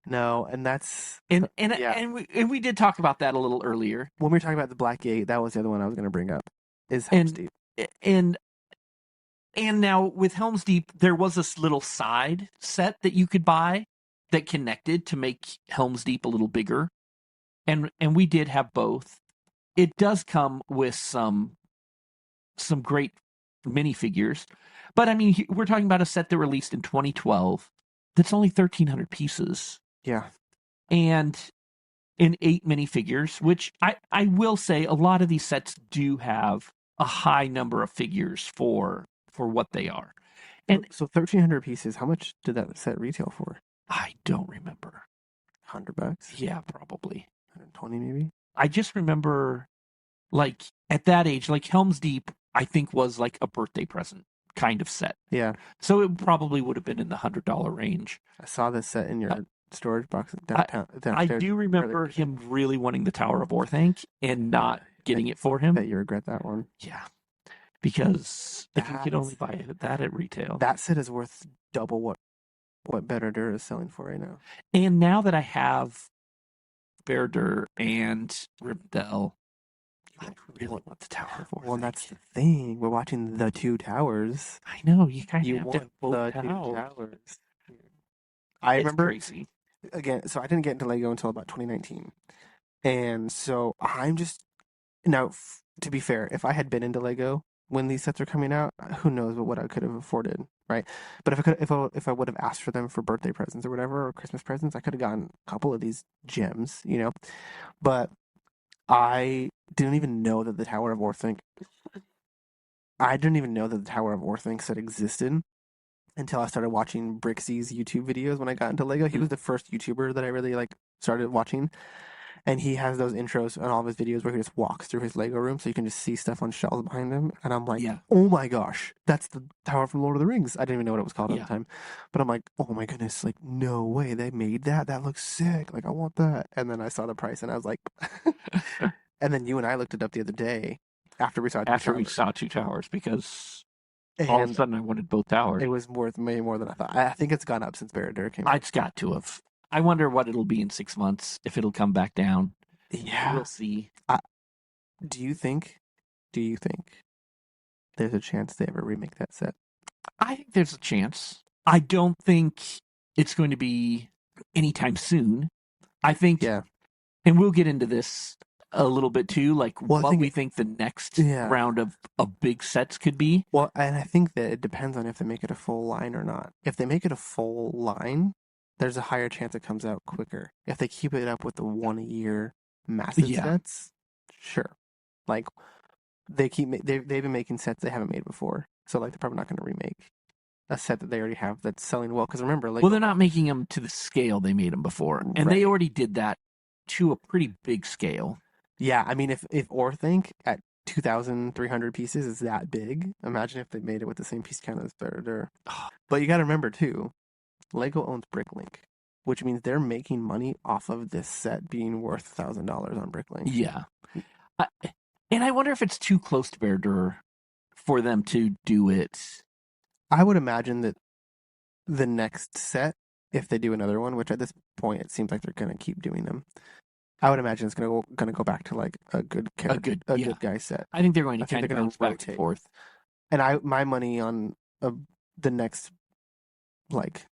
No, and that's yeah. And we did talk about that a little earlier. When we were talking about the Black Gate, that was the other one I was going to bring up. Is Helm's And Deep. and and now with Helm's Deep, there was this little side set that you could buy that connected to make Helm's Deep a little bigger. And we did have both. It does come with some great minifigures. But I mean, we're talking about a set that released in 2012 that's only 1,300 pieces. Yeah. And in 8 minifigures, which I will say a lot of these sets do have a high number of figures for what they are. And so 1,300 pieces, how much did that set retail for? I don't remember. $100? Yeah, probably. 120 maybe? I just remember, like, at that age, like Helm's Deep, I think was like a birthday present kind of set. Yeah. So it probably would have been in the $100 range. I saw this set in your storage box downtown. I do remember him really wanting the Tower of Orthanc and not getting it for him. Bet you regret that one. Yeah. Because if you could only buy that at retail. That set is worth double what Better is selling for right now. And now that I have Berdur and Rivendell, I really want the Tower of Orthanc. Well, that's the thing. We're watching the two towers. I know. You kind of have to want both the towers. two towers. I remember, crazy. Again, so I didn't get into Lego until about 2019. And so I'm just, now, to be fair, if I had been into Lego when these sets are coming out, who knows what I could have afforded, right? But if I would have asked for them for birthday presents or whatever, or Christmas presents, I could have gotten a couple of these gems, But I didn't even know that the Tower of Orthanc. I didn't even know that the Tower of Orthanc set existed until I started watching Brixie's YouTube videos when I got into Lego. He was the first YouTuber that I really started watching. And he has those intros on all of his videos where he just walks through his Lego room so you can just see stuff on shelves behind him. And I'm like, oh my gosh, that's the tower from Lord of the Rings. I didn't even know what it was called at the time. But I'm like, oh my goodness, no way, they made that? That looks sick. I want that. And then I saw the price and I was like, and then you and I looked it up the other day after we saw Two Towers because all of a sudden I wanted both towers. It was worth way more than I thought. I think it's gone up since Barad-dûr came out. It's got to have. I wonder what it'll be in 6 months, if it'll come back down. Yeah. We'll see. Do you think there's a chance they ever remake that set? I think there's a chance. I don't think it's going to be anytime soon. I think, and we'll get into this a little bit too, what we think the next round of big sets could be. Well, and I think that it depends on if they make it a full line or not. If they make it a full line, there's a higher chance it comes out quicker. If they keep it up with the 1 year massive sets, sure. They've been making sets they haven't made before, so they're probably not going to remake a set that they already have that's selling well. Because remember, they're not making them to the scale they made them before, and they already did that to a pretty big scale. Yeah, I mean, if Orthanc at 2,300 pieces is that big. Imagine if they made it with the same piece count as their. But you got to remember too, Lego owns Bricklink, which means they're making money off of this set being worth $1,000 on Bricklink. Yeah. I, and I wonder if it's too close to Verdure for them to do it. I would imagine that the next set, if they do another one, which at this point it seems like they're gonna keep doing them, I would imagine it's gonna go back to like a good character, a Yeah. good guy set. I think they're going to I think kind they're of gonna bounce back and rotate. forth. And my money on the next like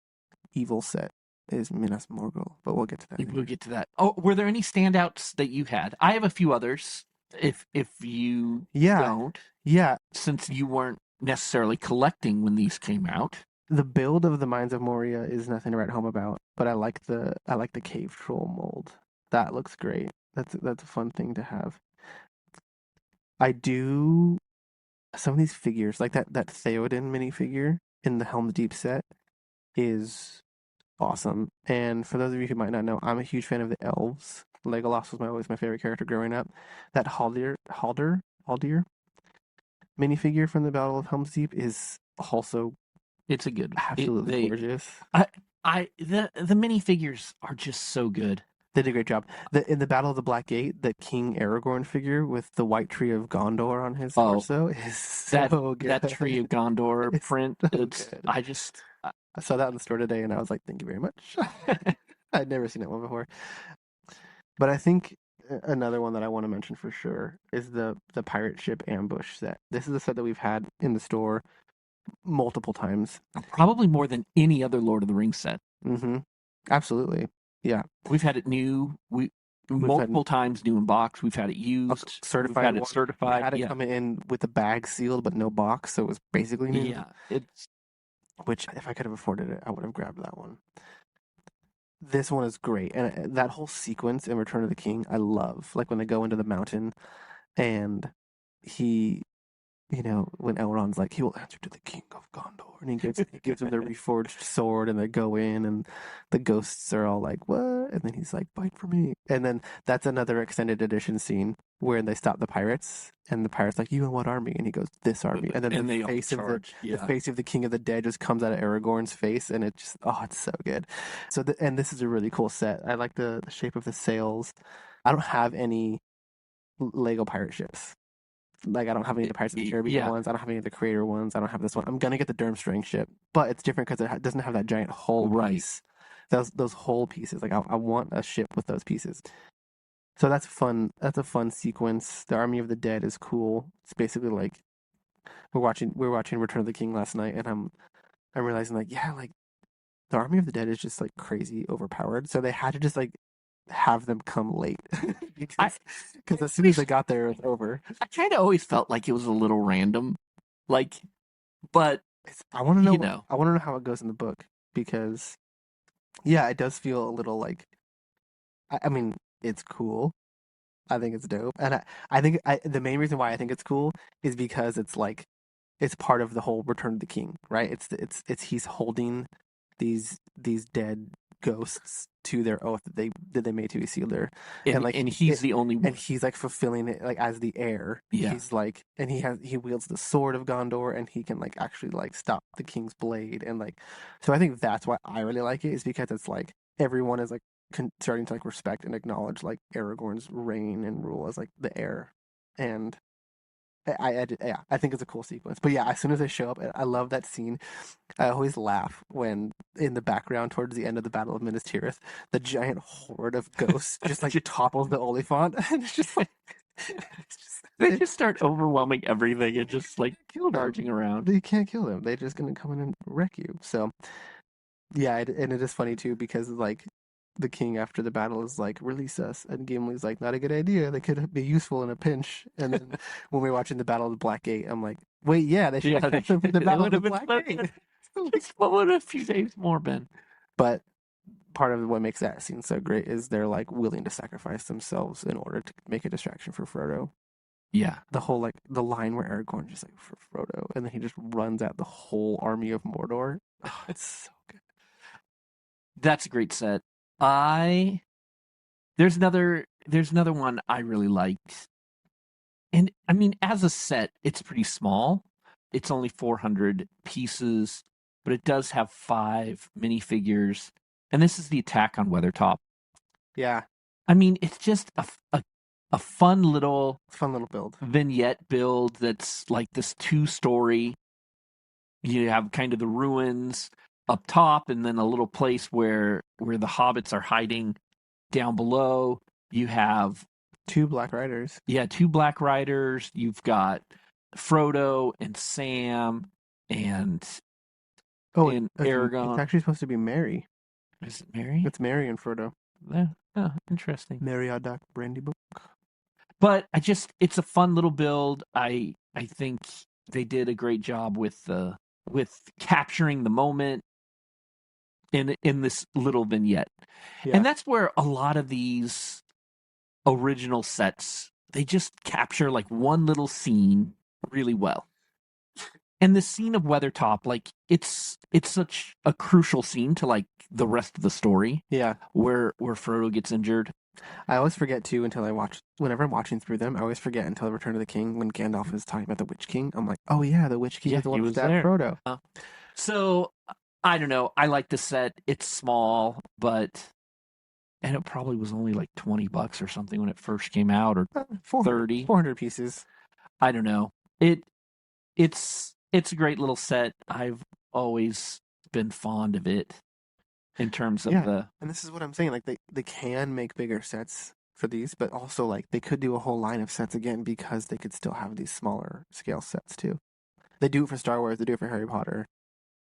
evil set is Minas Morgul, but we'll get to that. We'll get to that. Oh, were there any standouts that you had? I have a few others. If you don't, yeah, since you weren't necessarily collecting when these came out. The build of the Mines of Moria is nothing to write home about, but I like the cave troll mold. That looks great. That's a fun thing to have. I do some of these figures, like that Theoden minifigure in the Helm's Deep set is awesome. And for those of you who might not know, I'm a huge fan of the elves. Legolas was always my favorite character growing up. That Haldir minifigure from the Battle of Helm's Deep is also it's a good absolutely gorgeous. The minifigures are just so good. They did a great job. In the Battle of the Black Gate, the King Aragorn figure with the White Tree of Gondor on his torso is so good. That Tree of Gondor print, it's good. I saw that in the store today and I was like, thank you very much. I'd never seen that one before. But I think another one that I want to mention for sure is the pirate ship ambush set. This is a set that we've had in the store multiple times. Probably more than any other Lord of the Rings set. Mm-hmm. Absolutely. Yeah. We've had it new. Multiple times new in box. We've had it used. Certified. We've had it certified. We had it come in with the bag sealed but no box, so it was basically new. Yeah. Which, if I could have afforded it, I would have grabbed that one. This one is great. And that whole sequence in Return of the King, I love. Like when they go into the mountain and he, when Elrond's like, he will answer to the King of Gondor. And he gives him the reforged sword and they go in and the ghosts are all like, what? And then he's like, fight for me. And then that's another extended edition scene where they stop the pirates and the pirate's like, you and what army? And he goes, this army. And then the face of the King of the Dead just comes out of Aragorn's face and it just, it's so good. So, and this is a really cool set. I like the shape of the sails. I don't have any Lego pirate ships. Like, I don't have any of the Pirates of the Caribbean ones. I don't have any of the Creator ones. I don't have this one. I'm going to get the Durmstrang ship, but it's different because it doesn't have that giant hull piece. Those whole pieces. Like, I want a ship with those pieces. So that's fun. That's a fun sequence. The Army of the Dead is cool. It's basically like we were watching Return of the King last night, and I'm realizing like the Army of the Dead is just like crazy overpowered. So they had to just like have them come late because as soon as they got there, it was over. I kind of always felt like it was a little random, but I want to know. I want to know how it goes in the book because, it does feel a little like. I mean, it's cool. I think it's dope, and I think the main reason why I think it's cool is because it's like it's part of the whole Return of the King, right? It's he's holding these dead ghosts to their oath that they made to Isildur, and he's the only one, and he's like fulfilling it like as the heir. Yeah, he's like, and he wields the sword of Gondor, and he can like actually like stop the king's blade, and like, so I think that's why I really like it is because it's like everyone is like starting to like respect and acknowledge like Aragorn's reign and rule as like the heir, and I think it's a cool sequence. But as soon as they show up, I love that scene. I always laugh when in the background towards the end of the Battle of Minas Tirith, the giant horde of ghosts just like topples the Oliphant, and it's just like they just start overwhelming everything and just like charging around. You can't kill them. They're just gonna come in and wreck you. So and it is funny too because like the king after the battle is like, release us, and Gimli's like, not a good idea, they could be useful in a pinch. And then when we're watching the Battle of the Black Gate, I'm like, wait, they should have kept them for the Battle of the Black Gate. What would a few days more been? But part of what makes that scene so great is they're like willing to sacrifice themselves in order to make a distraction for Frodo. Yeah, the whole like the line where Aragorn just like for Frodo, and then he just runs at the whole army of Mordor. Oh, it's so good. That's a great set. There's another one I really liked, And I mean, as a set, it's pretty small. It's only 400 pieces, but it does have 5 minifigures. And this is the attack on Weathertop. Yeah, I mean, it's just a fun little fun little build. vignette build that's like this 2-story. You have kind of the ruins up top, and then a little place where the hobbits are hiding down below. You have 2 Black Riders. 2 Black Riders. You've got Frodo and Sam and Oh, it's Aragon. actually supposed to be Mary. Is it Mary? It's Mary and Frodo. Yeah, oh, interesting. Mary Odak Brandy book. But it's a fun little build. I think they did a great job with capturing the moment in this little vignette. Yeah. And that's where a lot of these original sets, they just capture like one little scene really well. And the scene of Weathertop, like it's such a crucial scene to like the rest of the story. Yeah. Where Frodo gets injured. I always forget too whenever I'm watching through them, I always forget until Return of the King when Gandalf is talking about the Witch King. I'm like, oh yeah, the Witch King is the one who stabbed Frodo. So I don't know. I like the set. It's small, and it probably was only like $20 or something when it first came out, or 30. 400 pieces. I don't know. It's a great little set. I've always been fond of it in terms of the. And this is what I'm saying. Like they can make bigger sets for these, but also like they could do a whole line of sets again because they could still have these smaller scale sets too. They do it for Star Wars. They do it for Harry Potter.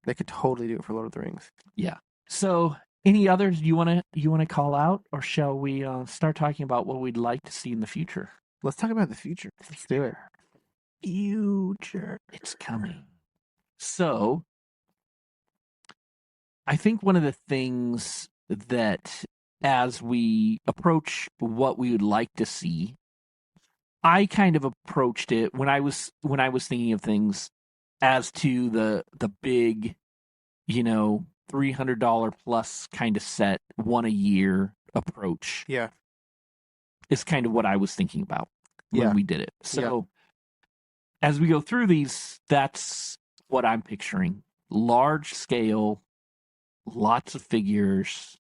They could totally do it for Lord of the Rings. Yeah. So, any others you want to call out, or shall we start talking about what we'd like to see in the future? Let's talk about the future. Let's do it. Future. It's coming. So, I think one of the things that as we approach what we would like to see, I kind of approached it when I was thinking of things as to the big, $300 plus kind of set, one a year approach. Yeah. Is kind of what I was thinking about when we did it. So as we go through these, that's what I'm picturing. Large scale, lots of figures,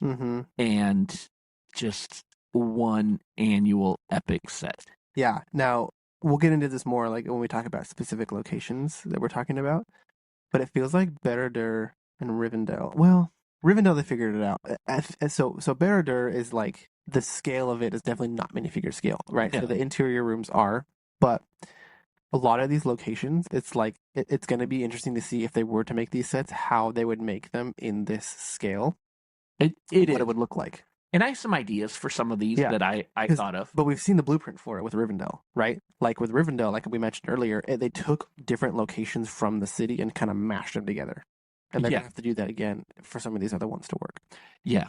and just one annual epic set. Yeah. Now, we'll get into this more like when we talk about specific locations that we're talking about, but it feels like Barad-dûr and Rivendell. Well, Rivendell, they figured it out. So Barad-dûr is like, the scale of it is definitely not minifigure scale, right? Yeah. So the interior rooms are, but a lot of these locations, it's like, it's going to be interesting to see if they were to make these sets, how they would make them in this scale. What it would look like. And I have some ideas for some of these that I thought of. But we've seen the blueprint for it with Rivendell, right? Like with Rivendell, like we mentioned earlier, they took different locations from the city and kind of mashed them together. And they're going to have to do that again for some of these other ones to work. Yeah.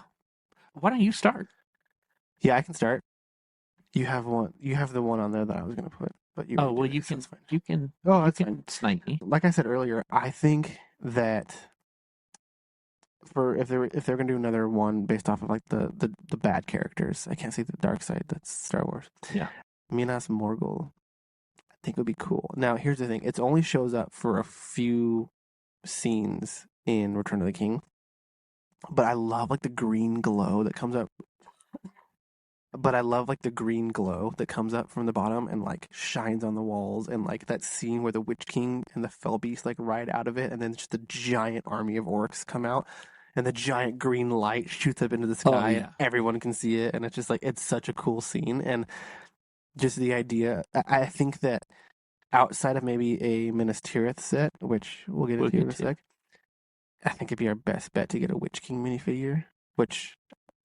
Why don't you start? Yeah, I can start. You have one. You have the one on there that I was going to put. But you. Oh well, you can. You can. Oh, that's fine. Snipe me. Like I said earlier, I think that if they're going to do another one based off of like the bad characters, I can't say the dark side. That's Star Wars. Yeah. Minas Morgul, I think would be cool. Now, here's the thing: it only shows up for a few scenes in Return of the King, but I love like the green glow that comes up. But I love like the green glow that comes up from the bottom and like shines on the walls, and like that scene where the Witch King and the Fell Beast like ride out of it, and then just a giant army of orcs come out, and the giant green light shoots up into the sky, and everyone can see it, and it's just like, it's such a cool scene. And just the idea, I think that outside of maybe a Minas Tirith set, which we'll get into in a sec, I think it'd be our best bet to get a Witch King minifigure, which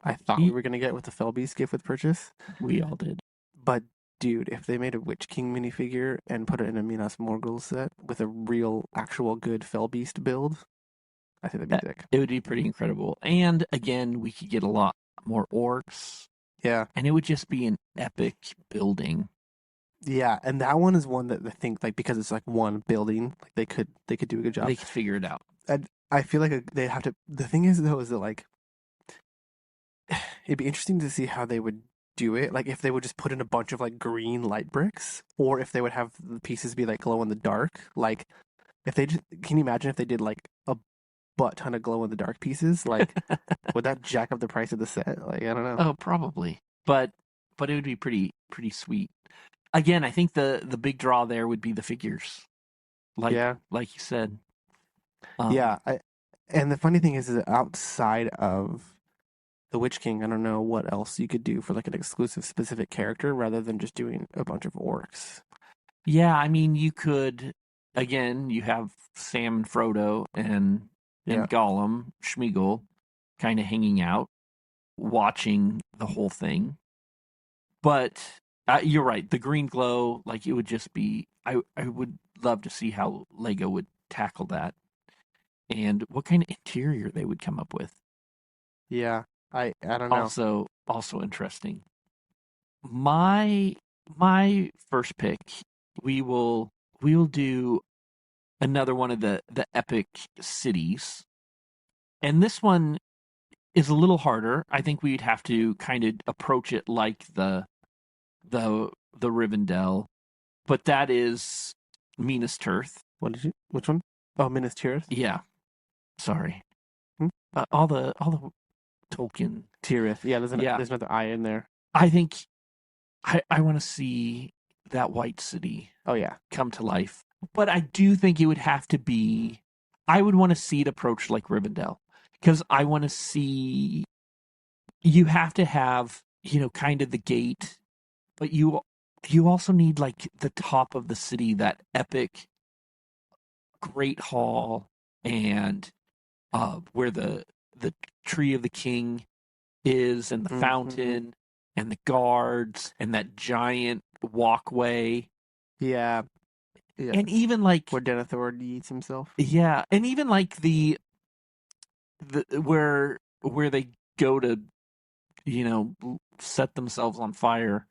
I thought we were going to get with the Fell Beast gift with purchase. We all did. But, dude, if they made a Witch King minifigure and put it in a Minas Morgul set with a real, actual good Fell Beast build, I think that'd be sick. It would be pretty incredible. And, again, we could get a lot more orcs. Yeah. And it would just be an epic building. Yeah, and that one is one that I think, like, because it's like one building, like they could do a good job. They could figure it out. And I feel like they have to. The thing is, though, is that like it'd be interesting to see how they would do it, like if they would just put in a bunch of like green light bricks, or if they would have the pieces be like glow in the dark. Like if they just, can you imagine if they did like a butt ton of glow in the dark pieces? Like would that jack up the price of the set? Like I don't know. Oh, probably. But it would be pretty sweet. Again, I think the big draw there would be the figures. Yeah, Like you said. yeah. And the funny thing is that outside of the Witch King, I don't know what else you could do for like an exclusive specific character rather than just doing a bunch of orcs. Yeah, I mean you could again, you have Sam and Frodo Yeah, and Gollum, Schmeagol kind of hanging out, watching the whole thing. But you're right. The green glow, like it would just be. I would love to see how Lego would tackle that, and what kind of interior they would come up with. yeah. I don't know. Also interesting. My my first pick. We will we will do another one of the epic cities, and this one is a little harder. I think we'd have to kind of approach it like the Rivendell, but that is Minas Tirith. What did you? Which one? Oh, Minas Tirith. Yeah, sorry. Hmm? All the Tolkien. Tirith. Yeah, Yeah, there's another I in there. I think I want to see that white city Oh yeah, come to life, but I do think it would have to be. I would want to see it approach like Rivendell because I want to see. You have to have kind of the gate, but you also need like the top of the city, that epic great hall, and where the tree of the king is, and the mm-hmm. fountain, and the guards, and that giant walkway, Yeah, yeah. and even like Where Denethor eats himself. yeah, and even like the where they go to set themselves on fire,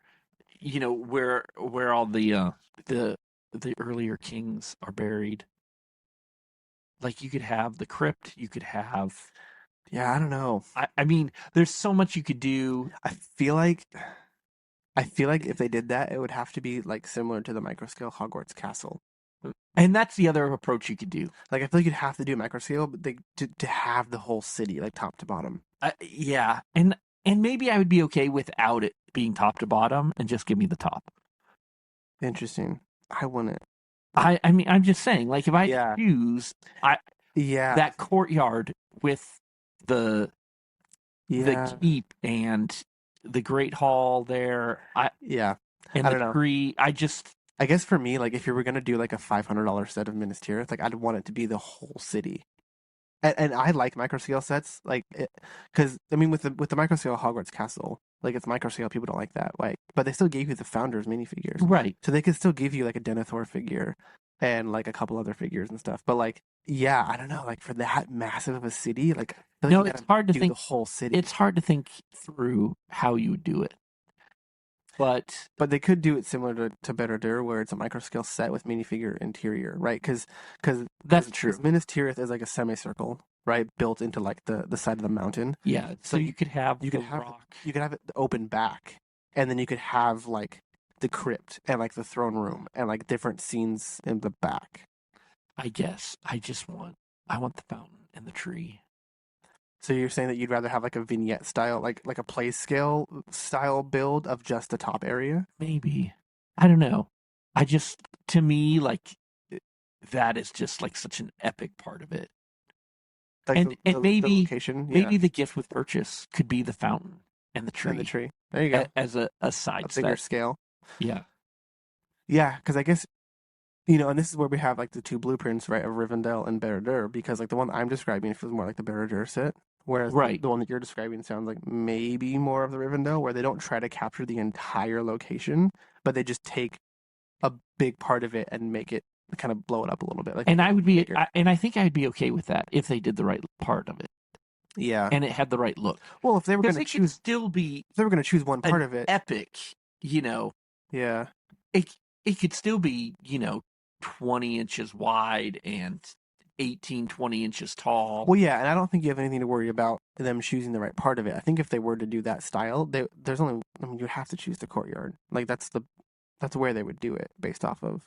where all the the earlier kings are buried. Like you could have the crypt, you could have. Yeah, I don't know. I mean, there's so much you could do. I feel like I feel like if they did that, it would have to be like similar to the microscale Hogwarts castle. And that's the other approach you could do. Like I feel like you'd have to do microscale, but to have the whole city like top to bottom. Yeah, and maybe I would be okay without it being top to bottom and just give me the top. Interesting. I wouldn't. I mean, I'm just saying, like if I Yeah, choose I yeah, that courtyard with the the yeah, keep and the great hall there, yeah. and I the don't know. tree, I just I guess for me, like if you were gonna do like a $500 set of Minas Tirith, like I'd want it to be the whole city. And I like microscale sets, like because I mean with the microscale Hogwarts castle, like it's microscale, people don't like that, like but they still gave you the founders minifigures, right. so they could still give you like a Denethor figure and like a couple other figures and stuff. But like, yeah, I don't know, like for that massive of a city, like I feel like No, you it's gotta hard to do the think. whole city. It's hard to think through how you would do it, but But they could do it similar to Better where it's a microscale set with minifigure interior, right? that's true. Minas Tirith is like a semicircle, right, built into like the side of the mountain. Yeah, so So you could have you the could have rock. you could have it open back, and then you could have like the crypt and like the throne room and like different scenes in the back. I guess I want the fountain and the tree. So you're saying that you'd rather have like a vignette style, like a play scale style build of just the top area, Maybe. I don't know. I just to me like that is just like such an epic part of it. like And the location, yeah, maybe the gift with purchase could be the fountain and the and the tree tree. There you go, as a a side bigger set. scale. Yeah. Yeah, because I guess and this is where we have like the two blueprints, right, of Rivendell and Barad-dûr, because like the one I'm describing feels more like the Barad-dûr set, whereas Right. the one that you're describing sounds like maybe more of the Rivendell, where they don't try to capture the entire location, but they just take a big part of it and make it kind of blow it up a little bit, like And make I it would be bigger. and I think I'd be okay with that if they did the right part of it Yeah. and it had the right look. Well, if they were Because gonna it could choose, still be if they were gonna choose one an part of it, epic, you know, yeah. it could still be, 20 inches wide and 18, 20 inches tall. Well, yeah, and I don't think you have anything to worry about them choosing the right part of it. I think if they were to do that style, there's only, I mean, you have to choose the courtyard. Like that's where they would do it based off of.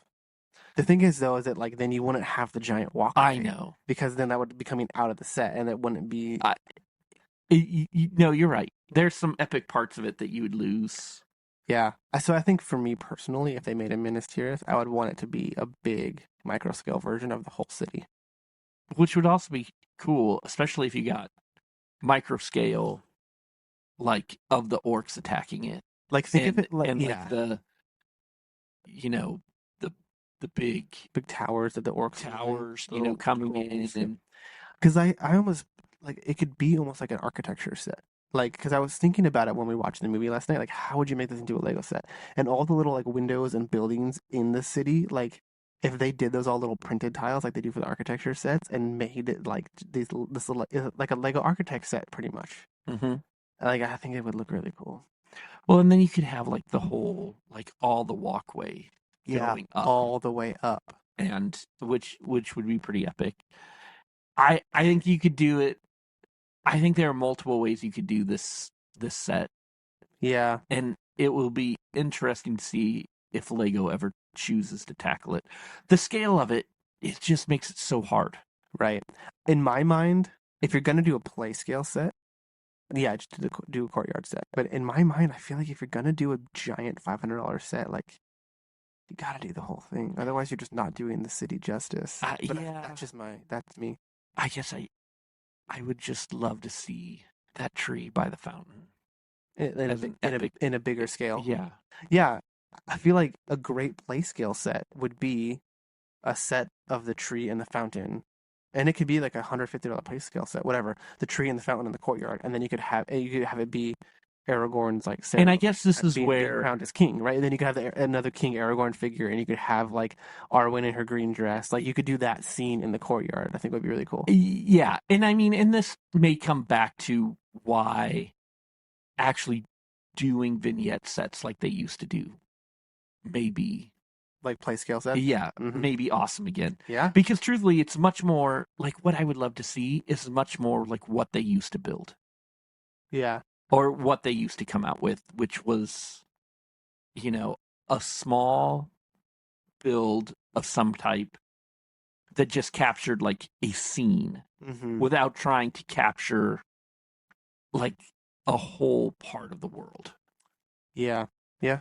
The thing is though, is that like then you wouldn't have the giant I walkway know. because then that would be coming out of the set and it wouldn't be. I, no, you're right. There's some epic parts of it that you would lose. Yeah. So I think for me personally, if they made a Minas Tirith, I would want it to be a big micro scale version of the whole city. Which would also be cool, especially if you got micro scale, like of the orcs attacking it, Like think of it like, and yeah, like the, the big big towers that the orcs are using, towers, little coming in, scrolls. and Because I almost like it could be almost like an architecture set. Like, because I was thinking about it when we watched the movie last night. Like, how would you make this into a Lego set? And all the little like windows and buildings in the city, like, if they did those all little printed tiles like they do for the architecture sets and made it like this little like a Lego architect set, pretty much. hmm Like, I think it would look really cool. well, and then you could have like the whole, like all the walkway Yeah, going up, all the way up. and which would be pretty epic. I think you could do it. I think there are multiple ways you could do this set, Yeah, and it will be interesting to see if Lego ever chooses to tackle it. The scale of it, it just makes it so hard. right. In my mind, if you're gonna do a play scale set, yeah, just do a courtyard set. But in my mind, I feel like if you're gonna do a giant $500 set, like you gotta do the whole thing. Otherwise, you're just not doing the city justice. But Yeah, that's me. I guess I would just love to see that tree by the fountain as an epic. In a bigger scale. Yeah, Yeah, I feel like a great play scale set would be a set of the tree and the fountain, and it could be like $150 play scale set, whatever. The tree and the fountain in the courtyard, and then you could have it be Aragorn's like and I ceremony, guess this is being where crowned as king, right? And then you could have another King Aragorn figure, and you could have like Arwen in her green dress. Like you could do that scene in the courtyard. I think would be really cool. yeah, and I mean, and this may come back to why actually doing vignette sets like they used to do maybe, Like play scale sets. yeah, Hmm. maybe awesome again. Yeah. Because truthfully, it's much more like what I would love to see is much more like what they used to build Yeah. or what they used to come out with, which was, a small build of some type that just captured like a scene Hmm. without trying to capture like a whole part of the world. Yeah. Yeah.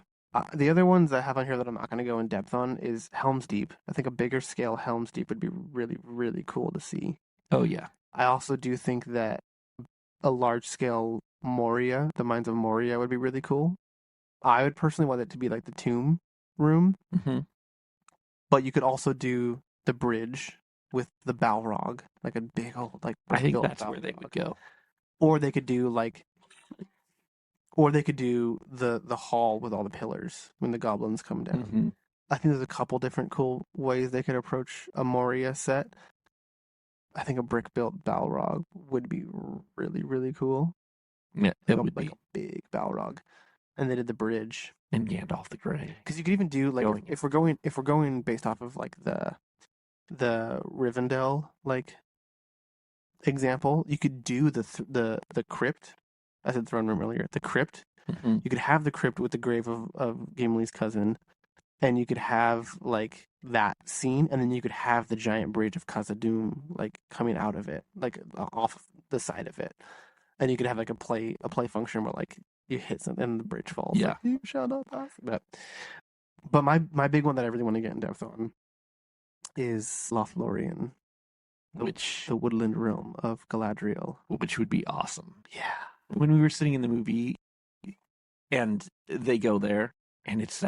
The other ones I have on here that I'm not going to go in depth on is Helm's Deep. I think a bigger scale Helm's Deep would be really, really cool to see. Oh yeah. I also do think that a large scale Moria, the Mines of Moria, would be really cool. I would personally want it to be like the tomb room, hmm but you could also do the bridge with the Balrog, like a big old like I think built that's where they would Balrog. go. Or they could do like, or they could do the hall with all the pillars when the goblins come down. hmm I think there's a couple different cool ways they could approach a Moria set. I think a brick built Balrog would be really, really cool. Yeah, Like it would like be. a big Balrog. And they did the bridge. And Gandalf the Grey. Because you could even do like Going if we're going based off of like the Rivendell like example, you could do the crypt. I said throne room earlier. The crypt. hmm You could have the crypt with the grave of Gimli's cousin, and you could have like that scene, and then you could have the giant bridge of Khazad-dûm like coming out of it, like off the side of it, and you could have like a play function where like you hit something and the bridge falls. Yeah. Like, you shall not pass. But my big one that I really want to get in depth on is Lothlorien, Which the woodland realm of Galadriel. would be awesome. Yeah. When we were sitting in the movie and they go there and it's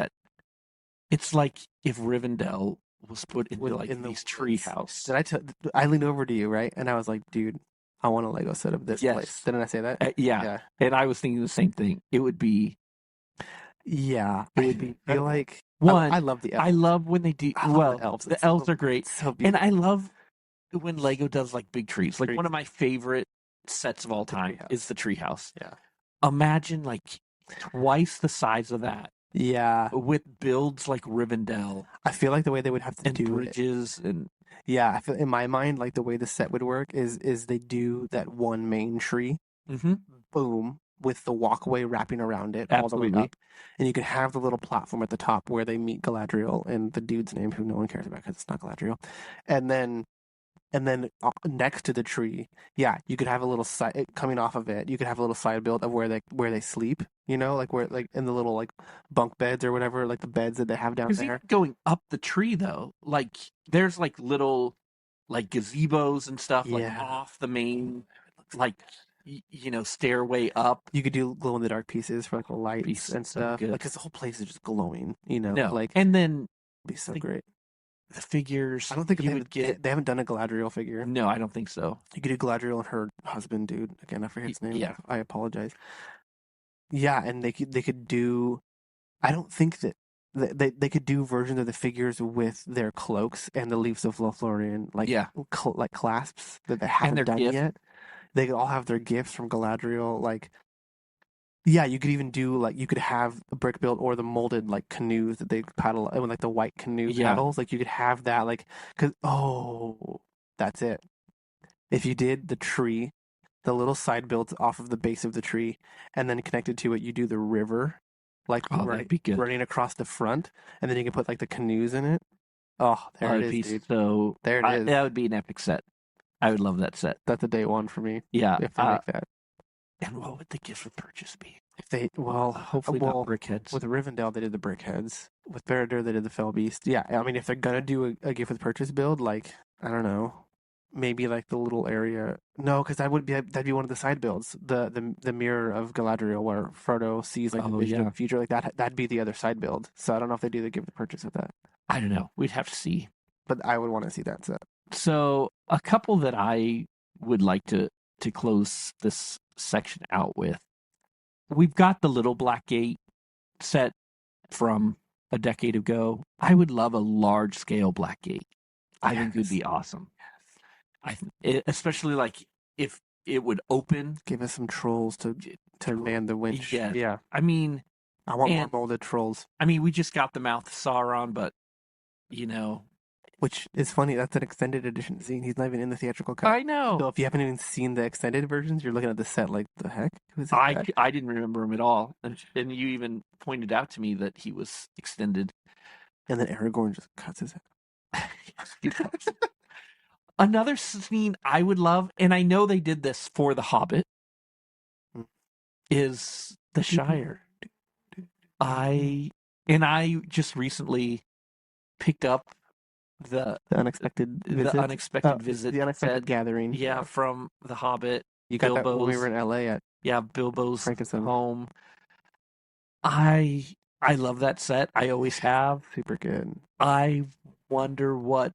like if Rivendell was put into like In the these woods. treehouse. I leaned over to you, right? And I was like, dude, I want a Lego set of this Yes. place. Didn't I say that? Yeah. Yeah. And I was thinking the same thing. It would be Yeah. It would be I feel like one. I love the elves. I love when they do I love well. the elves. The elves are great, So and beautiful. I love when Lego does like big trees. Like Trees. one of my favorite sets of all time treehouse. is the treehouse. Yeah. Imagine like twice the size of that Yeah. with builds like Rivendell I feel like the way they would have to and do it. bridges and Yeah, I feel in my mind like the way the set would work is they do that one main tree Mm-hmm. boom, with the walkway wrapping around it all the way Absolutely. up. And you can have the little platform at the top where they meet Galadriel and the dude's name who no one cares about because it's not Galadriel. And then next to the tree, yeah, you could have a little side coming off of it. You could have a little side build of where they sleep. You know, like where like in the little like bunk beds or whatever, like the beds that they have down Because even there. going up the tree, though, like there's like little like gazebos and stuff like Yeah, off the main, like stairway up. you could do glow in the dark pieces for like the Be lights and so stuff. good. Like, cause the whole place is just glowing. You know, No, like and then it'd be so the, great. the I figures don't think you would get. they haven't done a Galadriel figure. No, I don't think so. You could do Galadriel and her husband, dude. Again, I forget his name. Yeah, I apologize. Yeah, and they could do. I don't think that they could do versions of the figures with their cloaks and the leaves of Lothlorien yeah, like clasps that they and haven't their done gift. yet. They could all have their gifts from Galadriel. Like, yeah, you could even do like you could have a brick built or the molded like canoes that they paddle with like the white canoe Yeah. paddles. Like you could have that like because that's it. If you did the tree, the little side builds off of the base of the tree, and then connected to it, you do the river, like Oh, that'd be good. running across the front, and then you can put like the canoes in it. Oh, Oh, there it it'd is, be dude. so. There it is. That would be an epic set. I would love that set. That's a day one for me Yeah. if they make that. And what would the gift of purchase be? If they Hopefully not brickheads. with Rivendell they did the Brickheads. With Barad-dûr they did the Fell Beast. Yeah, I mean if they're gonna do a gift with purchase build, like I don't know, maybe like the little area. No, because that'd be one of the side builds. The mirror of Galadriel where Frodo sees like the Oh vision of yeah. the future. Like that'd be the other side build. So I don't know if they do the gift with purchase with that, I don't know. We'd have to see. but I would want to see that set. So a couple that I would like to close this section out with. We've got the Little Black Gate set from a decade ago. I would love a large scale Black Gate. I think it would be awesome. Especially like if it would open. Give us some trolls to man the winch. Yes. Yeah, I mean, I want more molded trolls. I mean, we just got the Mouth of Sauron, but Which is funny. That's an extended edition scene. He's not even in the theatrical cut. I know. So if you haven't even seen the extended versions, you're looking at the set like the heck. Who's this guy? I didn't remember him at all, and you even pointed out to me that he was extended. And then Aragorn just cuts his head. Another scene I would love, and I know they did this for The Hobbit, is the Shire. I just recently picked up the unexpected visit. visit. The unexpected gathering. Yeah, from The Hobbit. You got that when we were in LA at Bilbo's Frankenstein. home. I love that set. I always have. Super good. I wonder what.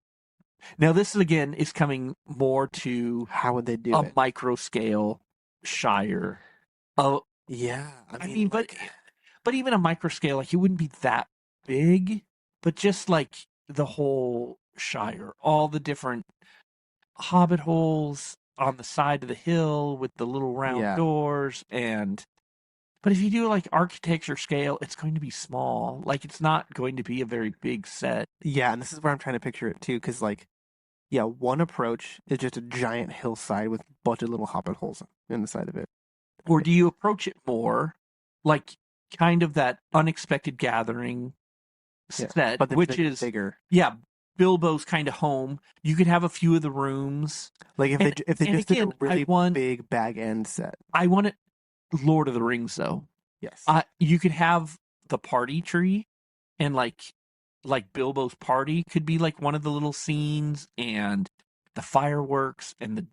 Now this again is coming more to how would they do a it? Micro scale Shire. Oh yeah, I mean, but even a micro scale, like it wouldn't be that big, but just like the whole Shire, all the different hobbit holes on the side of the hill with the little round doors but if you do like architecture scale, it's going to be small. Like it's not going to be a very big set. Yeah, and this is where I'm trying to picture it too, because one approach is just a giant hillside with a bunch of little hobbit holes in the side of it. Or do you approach it more like kind of that unexpected gathering set, but which is bigger? Yeah, Bilbo's kind of home. You could have a few of the rooms. Like if they just did a really big bag end set. I want it Lord of the Rings though. Yes. You could have the party tree, and like Bilbo's party could be like one of the little scenes, and the fireworks and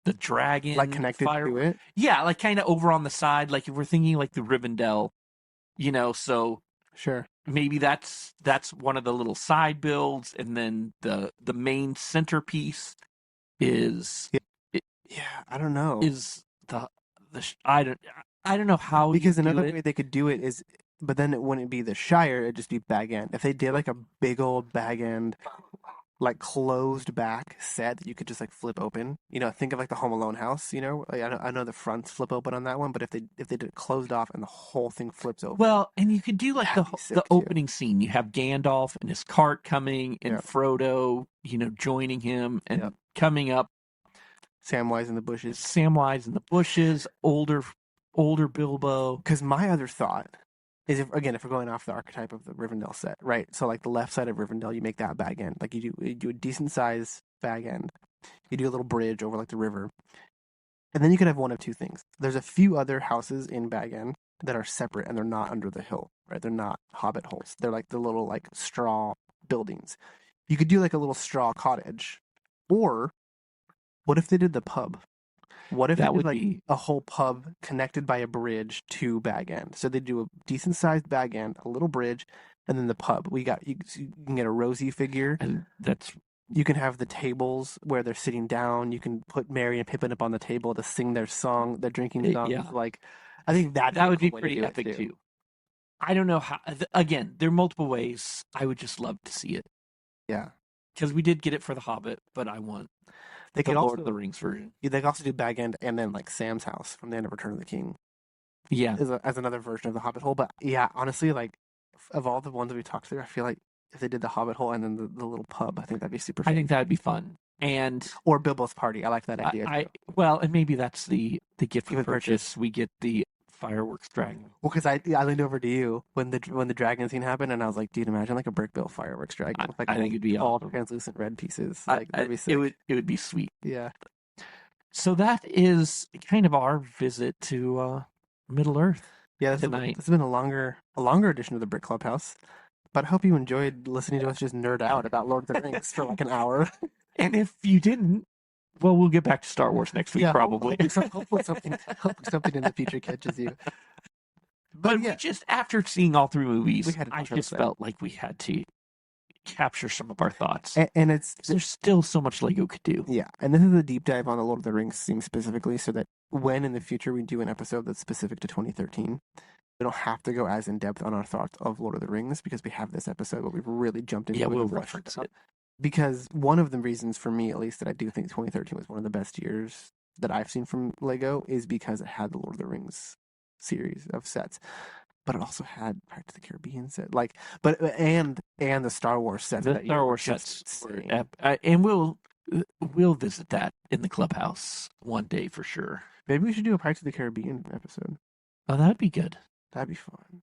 the dragon like connected to it. Yeah, like kind of over on the side. Like if we're thinking like the Rivendell, so sure. Maybe that's one of the little side builds, and then the main centerpiece is I don't know. Is I don't know how, because another way they could do it is, but then it wouldn't be the Shire, it'd just be bag end. If they did like a big old bag end, like closed back set that you could just like flip open, think of like the Home Alone house, like, I know the fronts flip open on that one, but if they did it closed off and the whole thing flips open, well, and you could do like the opening scene. You have Gandalf and his cart coming, and Frodo, joining him and coming up. Samwise in the bushes. Samwise in the bushes, older Bilbo. Because my other thought is, if we're going off the archetype of the Rivendell set, right? So like the left side of Rivendell, you make that bag end. Like you do a decent size bag end. You do a little bridge over like the river, and then you could have one of two things. There's a few other houses in Bag End that are separate and they're not under the hill, right? They're not hobbit holes. They're like the little like straw buildings. You could do like a little straw cottage. Or what if they did the pub? What if That they would did like be a whole pub connected by a bridge to Bag End? So they do a decent sized Bag End, a little bridge, and then the pub. You can get a Rosie figure. and that's You can have the tables where they're sitting down. You can put Mary and Pippin up on the table to sing their song, their drinking songs. yeah. Like, I think that'd That be a would cool be way to pretty do it epic too. too. I don't know how. Again, there are multiple ways. I would just love to see it Yeah, because we did get it for the Hobbit, but I want they the could Lord also of the Rings version. they could also do Bag End and then like Sam's house from the end of Return of the King Yeah, as another version of the Hobbit hole. But yeah, honestly, like of all the ones that we talked through, I feel like if they did the Hobbit hole and then the little pub, I think that'd be super I fun. think that'd be fun. And Or Bilbo's party. I like that idea. well, and maybe that's the gift Gift we with purchase. purchase. We get the fireworks dragon. Well, because I leaned over to you when the dragon scene happened, and I was like, dude, imagine like a brick built fireworks dragon with like I think it'd be all awesome. translucent red pieces. Like that'd be sick. It would be sweet. Yeah. So that is kind of our visit to Middle Earth. Yeah, tonight. This has been a longer edition of the Brick Clubhouse. But I hope you enjoyed listening to us just nerd out about Lord of the Rings for like an hour. And if you didn't, well, we'll get back to Star Wars next week, probably. Hopefully something in the future catches you. But yeah, we just, after seeing all three movies, I talk just about that. felt like we had to capture some of our thoughts. And there's still so much Lego could do. Yeah, and this is a deep dive on the Lord of the Rings theme specifically, so that when in the future we do an episode that's specific to 2013, we don't have to go as in depth on our thoughts of Lord of the Rings because we have this episode where we've really jumped into it. Yeah, we'll and reference it. Because one of the reasons for me, at least, that I do think 2013 was one of the best years that I've seen from Lego is because it had the Lord of the Rings series of sets, but it also had Pirates of the Caribbean set, and the Star Wars sets. The Star Wars sets were and we'll visit that in the clubhouse one day for sure. Maybe we should do a Pirates of the Caribbean episode. Oh, that'd be good. That'd be fun.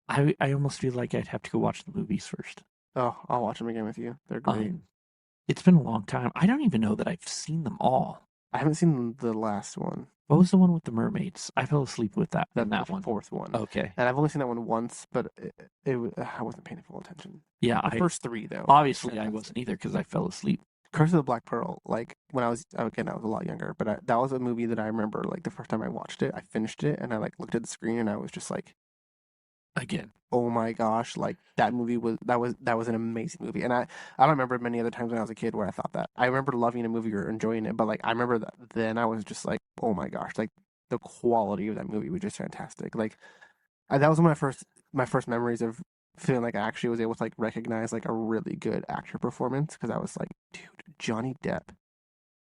I almost feel like I'd have to go watch the movies first. Oh, I'll watch them again with you. They're great. It's been a long time. I don't even know that I've seen them all. I haven't seen the last one. What was the one with the mermaids? I fell asleep with that. That one. Fourth one. Okay. And I've only seen that one once, but I wasn't paying full attention. Yeah, the first three though. Obviously, I wasn't either because I fell asleep. Curse of the Black Pearl. Like when I was a lot younger, but that was a movie that I remember. Like the first time I watched it, I finished it, and I like looked at the screen, and I was just like, again, oh my gosh, like that movie was an amazing movie. And I don't remember many other times when I was a kid where I thought that. I remember loving a movie or enjoying it, but like I remember that then I was just like, oh my gosh, like the quality of that movie was just fantastic. Like that was one of my first memories of feeling like I actually was able to like recognize like a really good actor performance, because I was like, dude, Johnny Depp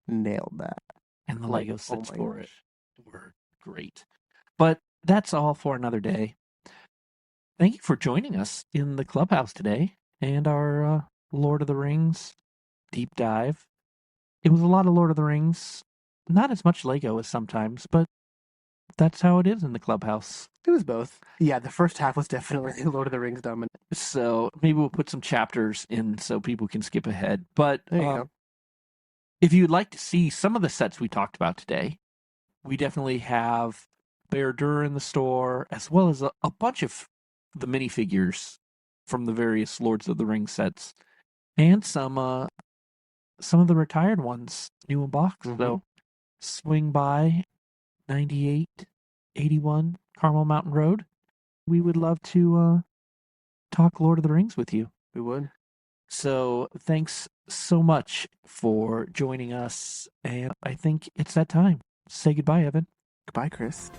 nailed that. And the Lego sets for it were great. But that's all for another day. Thank you for joining us in the clubhouse today and our Lord of the Rings deep dive. It was a lot of Lord of the Rings, not as much Lego as sometimes, but that's how it is in the clubhouse. It was both. Yeah, the first half was definitely Lord of the Rings dominant. So maybe we'll put some chapters in so people can skip ahead. But there you go. If you'd like to see some of the sets we talked about today, we definitely have Bear-Dur in the store, as well as a bunch of the minifigures from the various Lords of the Rings sets, and some of the retired ones new in box. Mm-hmm. So swing by 9881 Carmel Mountain Road. We would love to talk Lord of the Rings with you. We would. So thanks so much for joining us, and I think it's that time. Say goodbye, Evan. Goodbye, Chris.